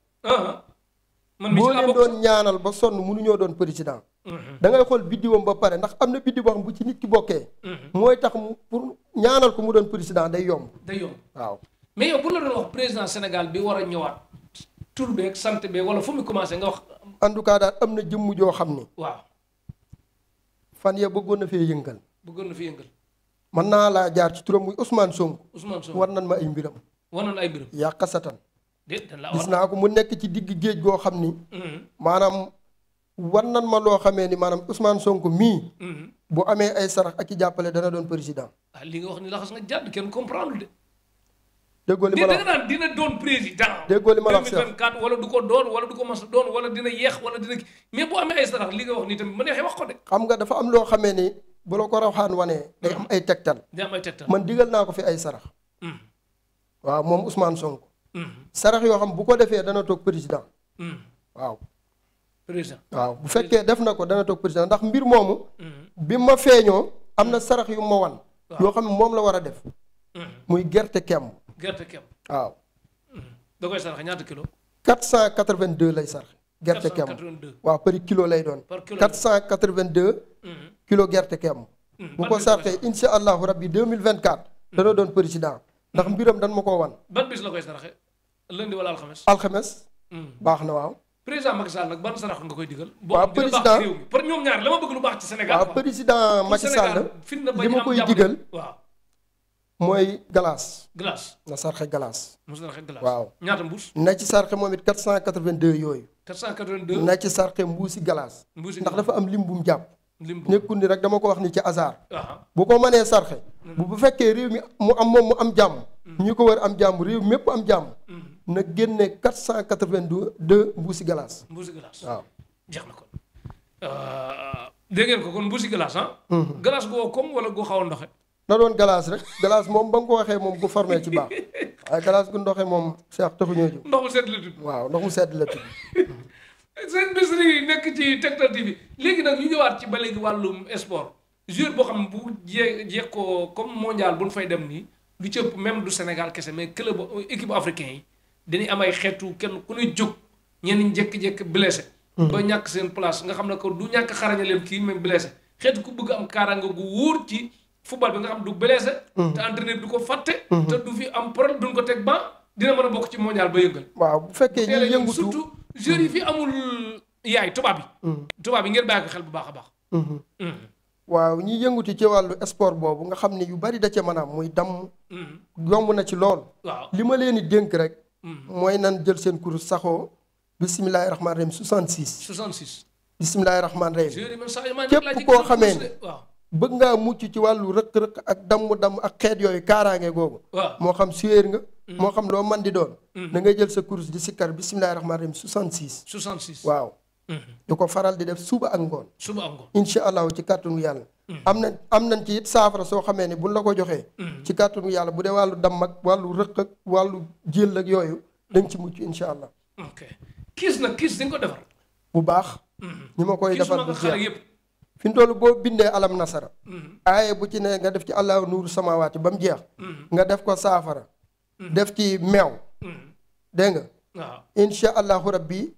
boo leen doon ñaanal ba sonn mënuñoo doon président. da ngay xool biddiwam ba pare ndax am na biddiw boo xam bu ci nit ki bokkee. mooy tax mu pour ñaanal ko mu doon président day yomb. day yomb waaw. mais yow bu la doon wax président Sénégal bi war a ñëwaat tur beeg sant beeg wala fu mu commencé nga wax. en tout cas daal am na jëmm joo xam ni. waaw. fan ya bëggoon na fee yëngal. bëggoon na fi yëngal. mën naa laa jaar ci turam muy Ousmane Sonko. Ousmane Sonko war nan ma ay mbiram. war nañ ay mbiram. yàq satan déet la gis naa ko mu nekk ci digg géej goo xam ni. maanaam war nan ma loo xamee ni maanaam Ousmane Sonko mii. bu amee ay sarax ak ci jàppale dana doon président. ah li nga wax ni la xas nga jàdd kenn comprendre de. déggoo li ma la wax da nga naan dina doon président. déggoo li ma la wax 2024 wala du ko doon wala du ko mas doon wala dina yeex wala dina mais bu amee ay sarax li nga wax nii tamit ma neexee wax ko de. xam nga dafa am loo xamee ni bu la ko rawxaan wanee day am ay tegtal. day am ay tegtal man digal naa ko fi ay sarax. waaw moom Ousmane Sonko. sarax yoo xam bu ko defee dana toog président. waaw. président waaw bu fekkee def na ko dana toog président ndax mbir moomu. bi ma feeñoo am na sarax yu ma wan. yoo xam ne moom la war a def. muy gerte kemb. gerte kemb. waaw. da koy sarax ñaata kilo. 482 lay sarax. gerte kemb 482. waaw par kilo lay doon. par kilo 482. kilo gerte kemb. bu ko sarxee incha allahu rabbi 2024. dana doon président. ndax mbiram dan ma koo wan. ban bis la koy saraxe lundi wala alxames. alxames. baax na waaw. président Macky Sall nag ban sarax nga koy digal. waaw boo dina baax ci réew mi pour ñoom ñaar la ma bëgg lu baax ci Sénégal. waaw président Macky Sall li ma koy digal. waaw. mooy glace. glace. na sarxe glace. mu saraxe glace. waaw ñaata mbuus. na ci sarxe moom it 482 yooyu. 482. na ci sarxe mbuusi glace. mbuusi ndax dafa am lim bu mu jàpp. lim bu nekkul ni rek dama ko wax ni ci hasard. waaw. bu ko mënee sarxe. bu fekkee réew mi mu am moom mu am jàmm. ñu ko war am jàmm réew mépp am jàmm. na génne 482 mbuusi glace. mbuusi glace. waaw jeex na kon. dégg ngeen ko kon mbuusi glace ah. glace gu woo comme wala gu xaw a ndoxe. na doon glace rek glace moom ba nga ko waxee moom gu formé ci baax waaye glace gu ndoxe moom seex taxuñoo jóg. ndox mu sedd la tudd. waaw ndox mu sedd la tudd. seen Bichri nekk ci Tektal TV léegi nag ñu ñëwaat ci ba léegi wàllum sport joueur boo xam ne bu jeex ko comme mondial bu ñu fay dem nii lu ci ëpp même du Sénégal kese mais club équipe africain yi dañuy am ay xeetu kenn ku ne jóg ñenn ñi jékki-jékki blessé. ba ñàkk seen place nga xam ne que du ñàkk xaraña leen kii même blessé xeetu ku bëgg am kaaraanga gu wóor ci football bi nga xam du blessé. te entraîneur du ko fàtte. te du fi am problème duñ ko teg ba dina mën a bokk ci mondial ba yëngal. waaw bu fekkee ñi yëngutu surtout joueurs yi fi amul yaay tubaab yi. tubaab yi ngeen bàyyi ko xel bu baax a baax. waaw ñi yëngutu ci wàllu sport boobu nga xam ne yu bari da ca mën a am muy damm. yomb na ci lool. waaw li ma leen di dénk rek. mooy nan jël seen kurus saxoo. bisimilahi rahmaani rahim 66. 66. bisimilahi rahmaani rahim. joueurs yi man sax maa képp koo xamee ne waaw. bëgg ngaa mucc ci wàllu rëq-rëq ak damm-damm ak xeet yooyu kaaraange googu. waaw moo xam suyeer nga. moo xam loo man di doon. da ngay jël sa kurus di sikkar bisimilahi rahmaani rahim 66. 66. waaw. di ko faral di def suba ak ngoon. suba ak ngoon. incha allahu ci kàttanu yàlla. am nañ ci it saafara soo xamee ne buñ la ko joxee. ci kàttanu yàlla bu dee wàllu damm ak wàllu rëq ak wàllu jël ak yooyu dañ ci mucc incha allah. ok kiis nag kiis dañ ko defar. bu baax. ñi ma koy defar bu xale jeex yëpp. fi mu toll boo bindee alam nasara. aaye bu ci ne nga def ci allahu nuuru samawaati ba mu jeex. nga def ko saafara. def ci meew. dégg nga. waaw incha allahu rabbi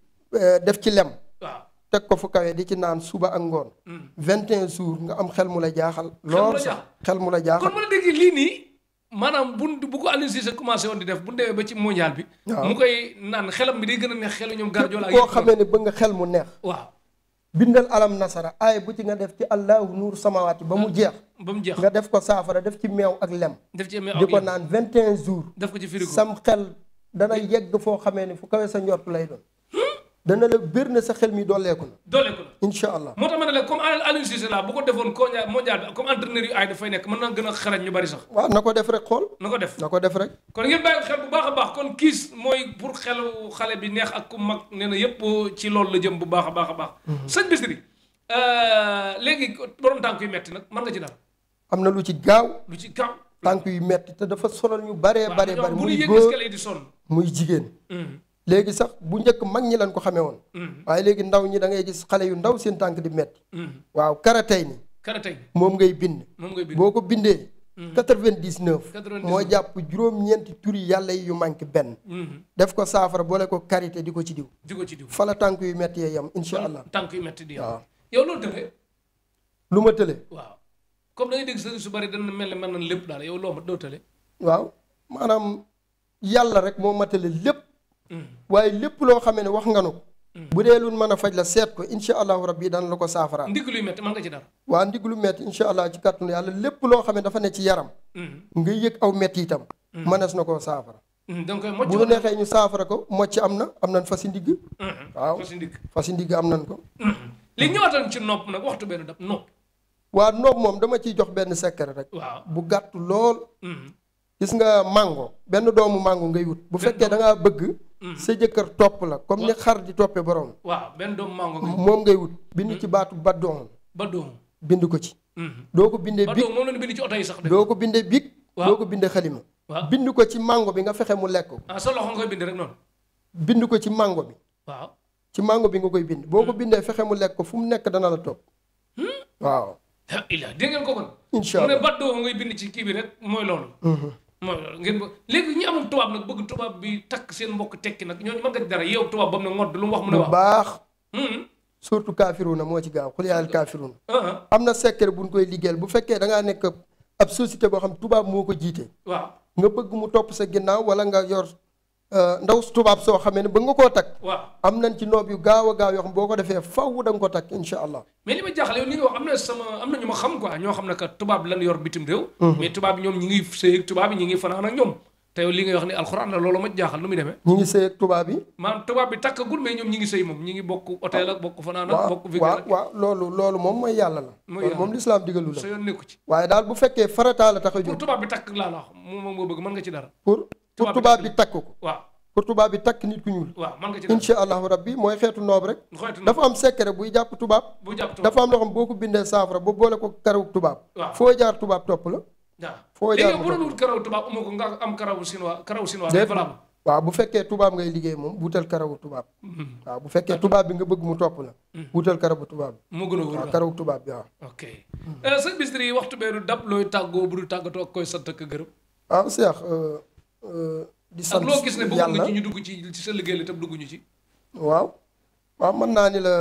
def ci lem. waaw teg ko fu kawee di ci naan suba ak ngoon. 21 jours nga am xel mu la jaaxal. lool sax xel mu la jaaxal. kon mën a dégg lii nii maanaam bu ko Aliou Cissé commencé woon di def bu demee ba ci mondial bi. waaw mu koy naan xelam bi day gën a neex xelu ñoom Guardiola. koo xamee ne bëgg nga xel mu neex. waaw bindal alam nasara aaye bu ci nga def ci allahu nuuru samawaati ba mu jeex. ba mu jeex nga def ko saafara def ci meew ak lem. def ci meew di ko naan 21 jours. def ko ci frigo sam xel dana yegg foo xamee ne fu kawe sa njort lay doon. dana la bir na sa xel mi dooleeku na. dooleeku na incha allah. moo tax ma ne la comme Aliou Cissé la bu ko defoon mondial bi comme entraîneur yu ay dafay nekk mën na gën a xarañ ñu bari sax. waaw na ko def rek xool. na ko def na ko def rek. kon ngeen bàyyi xel bu baax a baax kon kiis mooy pour xelu xale bi neex ak ku mag nee na yépp ci loolu la jëm bu baax a baax a baax. sëñ Bichri léegi borom tànk yu metti nag mën nga ci dara. am na lu ci gaaw. lu ci gaaw. tànk yu metti te dafa sonal ñu baree baree bari. muy góor di sonn muy jigéen. léegi sax bu njëkk mag ñi lañ ko xamee woon. waaye léegi ndaw ñi da ngay gis xale yu ndaw seen tànk di metti. waaw karatay ni. karatay moom ngay bind. boo ko bindee. 99. moo jàpp juróom-ñeenti turi yàlla yi yu manqué benn. def ko saafara boole ko karité di ko ci diw. di ko ci diw fa la tànk yu metti yee yam incha allah. tànk yu metti di waaw yow loolu tëlee. lu ma tëlee. waaw comme da ngay dégg sëriñ su bari dana mel ne mën nañ lépp daal yow loo tëlee. waaw maanaam yàlla rek moo matale lépp. waaye lépp loo xamee ne wax nga nu ko. bu dee lu mën a faj la seet ko incha allahu rabbi dana la ko saafara. ndigg luy metti mën nga ci dara. waa ndigg lu metti incha allah ci kàttanu yàlla lépp loo xam ne dafa ne ci yaram. nga yëg aw metti itam. mënees na koo saafara. donc mocc bu la neexee ñu saafara ko mocc am nañ fasi ndigg. waaw fasi ndigg am nañ ko. li ñëwaatoon ci nopp nag waxtu benn dab nopp. waa nopp moom dama ciy jox benn secret rek. waaw bu gàtt lool. gis nga mango benn doomu mango ngay wut. bu fekkee da ngaa bëgg. sa jëkkër topp la comme ni xar di toppee borom. waaw benn doomu mango moom ngay wut. bind ci baatu baddoon. baddoon bind ko ci. doo ko bindee big moom la ñu bind ci oto yi sax de. doo ko bindee big. waaw doo ko bindee xalima. waaw bind ko ci mango bi nga fexe mu lekk ko. sa loxo nga koy bind rek noonu. bind ko ci mango bi. waaw ci mango bi nga koy bind. boo ko bindee fexe mu lekk ko fu mu nekk dana la topp. waaw. ila dégg ngeen ko kon. incha allah mu ne baddoon ngay bind ci kii bi rek mooy loolu. mooy loolu ngeen ba léegi ñi amul tubaab nag bëgg tubaab bi takk seen mbokk tekki nag ñooñu mën nga ci dara yow tubaab ba mu ne ngodd lu mu wax mu ne bu waaw. baax. surtout kaafiruna moo ci gaaw xul yaayal kaafiruna. am na secret bu ñu koy liggéeyal bu fekkee da ngaa nekk ab société boo xam tubaab moo ko jiite. waaw nga bëgg mu topp sa ginnaaw wala nga yor ndaw tubaab soo xamee ne ba nga koo takk. waaw am nañ ci noob yu gaaw a gaaw yoo xam boo ko defee faw da nga ko takk incha allah. mais li ma jaaxle yow li nga wax am na ñu ma xam quoi ñoo xam ne que tubaab lan yor bitim réew. mais tubaab bi ñoom ñi ngi sëy ak tubaab bi ñi ngi fanaan ak ñoom. te yow li ngay wax ni alxuraan la loolu ma jaaxal nu muy demee. ñi ngi sëy ak tubaab yi. maanaam tubaab bi takkagul mais ñoom ñi ngi sëy moom ñi ngi bokk hôtel ak bokk fanaan ak bokk waaw loolu moom mooy yàlla la. loolu moom lislaam digalu la. sa yoon nekku ci. waaye daal bu fekkee farataa la tax a jóg. pour tubaab bi takk laa la wax moom moo bëgg mën nga ci dara. pour tubaab bi takk ko. waaw pour tubaab bi takk nit ku ñuul. waaw mën nga ci dara incha allahu rabbi mooy xeetu noob rek. dafa am secret buy jàpp tubaab. dafa am loo xam boo ko bindee saafara ba boole ko karaw tubaab. foo jaar tubaab topp la. waaw foo jaar léegi bu doon wut karaw tubaab amoo ko nga am karaw chinois waaw bu fekkee tubaab ngay liggéey moom wutal karawu tubaab. waaw bu fekkee tubaab bi nga bëgg mu topp la. wutal karawu tubaab bi. moo gën a wóor waaw karawu tubaab bi waaw. ok sëñ Bichri waxtu bee du dab looy tàggoo bu du tàggatoo ak koy sant ak gërëm. waaw Cheikh di sant ak loo gis ne bëgg yàlla nga ci ñu dugg ci sa liggéey la itam dugguñu ci. waaw mën naa ni la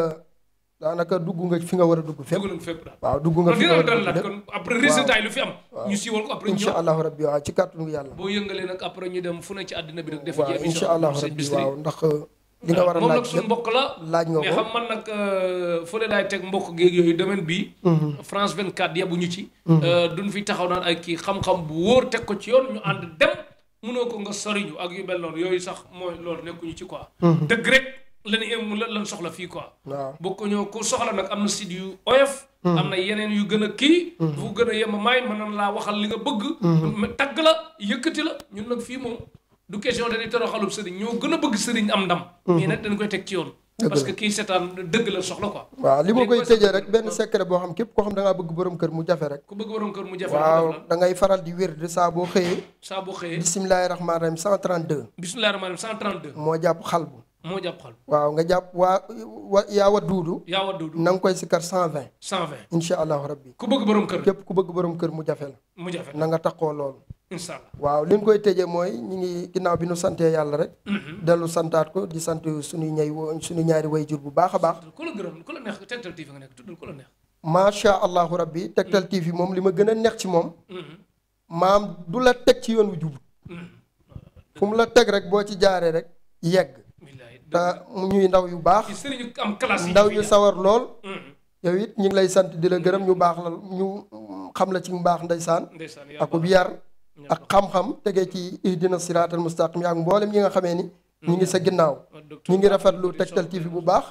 daanaka dugg nga fi nga war a dugg fépp. dugg nañ fépp daal. waaw dugg nga fi nga war a dugg kon après résultat yi lu fi am. ñu siiwal ko après ñu incha allahu rabbi waaw ci kàttanu yàlla. boo yëngalee nag après ñu dem fu ne ci àddina bi nag. def waaw incha allahu rabbi waaw ndax li nga war a moom laaj nag suñu mbokk la laaj nga ko mais xam man nag fële laay teg mbokk géeg yooyu domaine bii. France 24 yabu ñu ci. duñ fi taxaw naan ay kii xam-xam bu wóor teg ko ci yoon ñu ànd dem mënoo ko nga soriñu ak yu mel noonu yooyu sax mooy loolu nekkuñu ci quoi. dëgg rek lan soxla fii quoi. waaw bokk ñoo ko soxla nag am na site yu oyof. am na yeneen yu gën a kii. fu gën a yem maay mën na laa waxal li nga bëgg. tagg la yëkkati la ñun nag fii moom du question dañuy toroxalub sëriñ ñoo gën a bëgg sëriñ am ndam. mais nag dañ koy teg ci yoon. parce que kii seetaan dëgg la soxla quoi. waaw li ma koy tëjee rek benn secret boo xam képp koo xam da ngaa bëgg borom kër mu jafe rek. ku bëgg borom kër mu jafe. waaw da ngay faral di wér de saa boo xëyee. saa boo xëyee. bisimilahi rahmaani rahim 132. bisimilahi rahmaani rahim 132. moo jàpp xal bu. moo jàpp xal. waaw nga jàpp yaa wa duudu. yaa wa duudu na nga koy sikar 120. 120 incha allahu rabbi. ku bëgg borom kër. képp ku bëgg borom kër mu jafe la. mu jafe na nga taxoo loolu. incha allah waaw li ñu koy tëjee mooy ñu ngi ginnaaw bi nu santee yàlla rek. dellu santaat ko di sant suñu ñaari wayjur bu baax a baax. ku la gërëm ku la neex Tektal TV nga nekk tuddal ku la neex. macha allahu rabbi Tektal TV moom li ma gën a neex ci moom. maam du la teg ci yoon wu jubut. fu mu la teg rek boo ci jaaree rek yegg. te ñuy ndaw yu baax. ndaw yu sawar lool. yow it ñu ngi lay sant di la gërëm ñu baax la ñu xam la ci mbaax ndeysaan. ak bu yar ak xam-xam tegee ci ihdina siraatal mustaqim ak mboolem ñi nga xamee ni ñu ngi sa ginnaaw ñu ngi rafetlu Tektal TV bu baax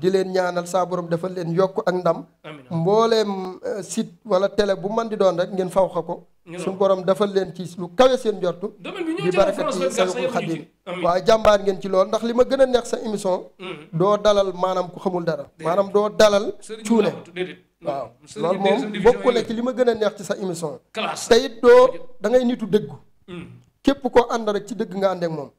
di leen ñaanal saa borom defal leen yokk ak ndam mbooleem site wala télé bu man di doon rek ngeen faw xa ko suñu borom defal leen ci lu kawe seen jortu di barakati Seexul Xadiim waaw jàmbaar ngeen ci lool ndax li ma gën a neex sa émission doo dalal maanaam ku xamul dara maanaam doo dalal cuune waaw loolu moom bokk na ci li ma gën a neex ci sa émission te it doo da ngay nitu dëggu képp koo ànd rek ci dëgg nga ànd ak moom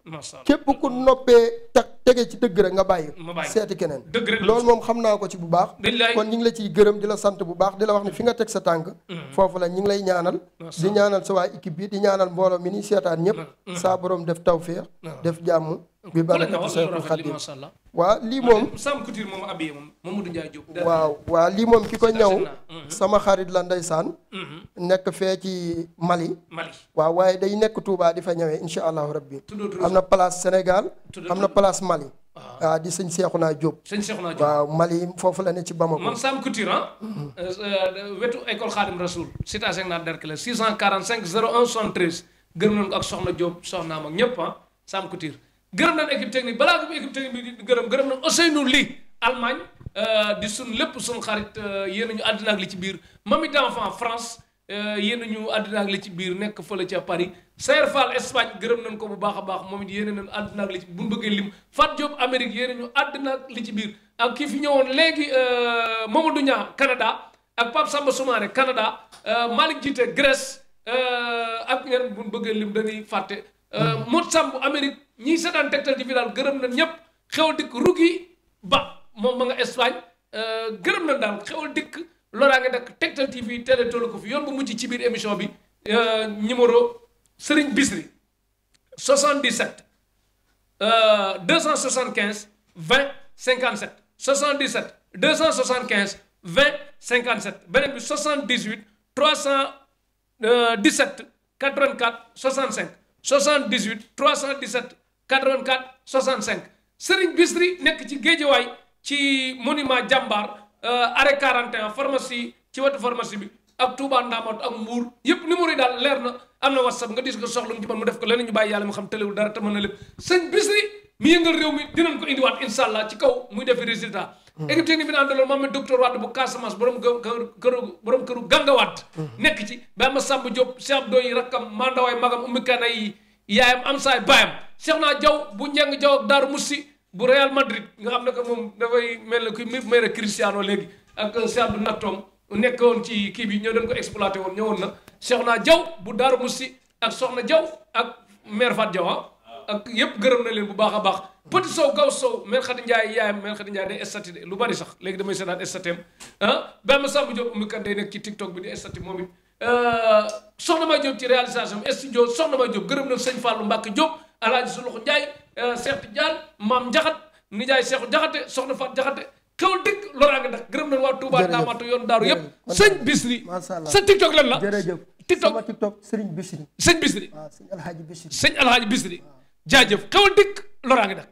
képp ku noppee tege ci dëgg rek nga bàyyi seeti keneen loolu moom xam naa ko ci bu baax kon ñu ngi la ciy gërëm di la sant bu baax di la wax ne fi nga teg sa tànk foofu la ñu ngi lay ñaanal di ñaanal sa waa équipe bi di ñaanal mbooloo mi ni seetaan ñëpp saa borom def tawféex def jàmm bi barakati Seexul Xadiim waaw lii moom Sam Couture moom abiyé moom Mamadou Ndiaye Diop waaw lii moom ki ko ñëw sama xarit la ndeysaan nekk fee ci Mali waaw waaye day nekk Touba di fa ñëwee insha allahu rabbi am na place Sénégal am na place Mali waaw di sëñ Seexuna Diop waaw Mali foofu la ne ci Bamako man Sam Couture wetu école Khadim Rasoul cité Asegna Derklé 645 01 73 gërëm nañu ko ak soxna Diop soxnaam ak ñëpp Sam Couture gërëm nañ équipe technique balaa ko équipe technique bi di gërëm nañ Ousseynou Ly Allemagne di suñ lépp suñ xarit yéen ñu àddina ak li ci biir Mami d'enfant France yéen ñu àddina ak li ci biir nekk fële ca Paris Sayer Fall Espagne gërëm nañ ko bu baax a baax moom it yéen nañ àddina ak li ci bu ñu bëggee lim Fat Diop Amérique yéen ñu àddina ak li ci biir ak kii fi ñëwoon léegi Mamadou Niang Canada ak Pape Samba Soumaré Canada Malick Djité Grèce ak ñeneen bu ñu bëggee lim dañuy fàtte Modou Samb Amérique ñiy seetaan Tektal TV daal gërëm nañ ñëpp xew dikk Rugi Ba moom ma nga Espagne gërëm nañ daal xewal dikk loraa nga nekk Tektal TV télé tollu ko fi yoon bu mujj ci biir émission bi numéro Serigne Bisri 77 275 20 57 77 275 20 57 beneen bi 78 317 84 65 78 317 84 65 Serigne Bisri nekk ci Géejawaay ci monument Jàmbaar arrêt 41 pharmacie ci wetu pharmacie bi ak Touba Ndamatu ak Mbour yëpp numéro yi daal leer na am na WhatsApp nga dis ko soxla mu ci man mu def ko leneen ñu bàyyi yàlla mu xam tëlewul dara te mën na lépp sëñ Bisri mi yëngal réew mi dinañ ko indiwaat incha allah ci kaw muy defi résultat équipe technique bi naan daloon moom it docteur Wade bu Casamance borom këru Gangawaat nekk ci ba ma Samba Diop Cheikh Abdoy rakkam mandawaay magam ummi kana yi yaayam am saay baayam Cheikh naa Jaw bu njeng Jaw ak Daaru Mussi bu Real Madrid nga xam ne que moom dafay mel ne kuy mere Cristiano léegi ak Cheikh Abdou Nattoom nekkoon ci kii bi ñoo doon ko exploité woon ñëwoon na Cheikh naa Jaw bu Daaru Mussi ak Soxna Jaw ak mère Fat Jaw ak yëpp gërëm na leen bu baax a baax Petit Sow Gaw Sow mère Khady Ndiaye yaayam mère Khady Ndiaye day estati de lu bari sax léegi damay seetaan estatem Bama Samba Diop mu kan day nekk ci TikTok bi di estati moom it Soxna May Diop ci réalisation studio Soxna May Diop gërëm na sëñ Fallou Mbacke Diop Alaaji Suluxu Ndiaye Cheikh Tidiane Maam Njaxat nijaay Cheikh Jaxate Soxna Fat Jaxate xewal dëkk loraa nga nag gërëm nañ waa Touba Ndamatu yoon daaru yëpp sëñ Bisri sa TikTok lan la TikTok sama TikTok Serigne Bisri sëñ Bisri waaw sëñ Alhaji Bisri sëñ Alhaji Bisri jaajëf xewal dëkk loraa nga nag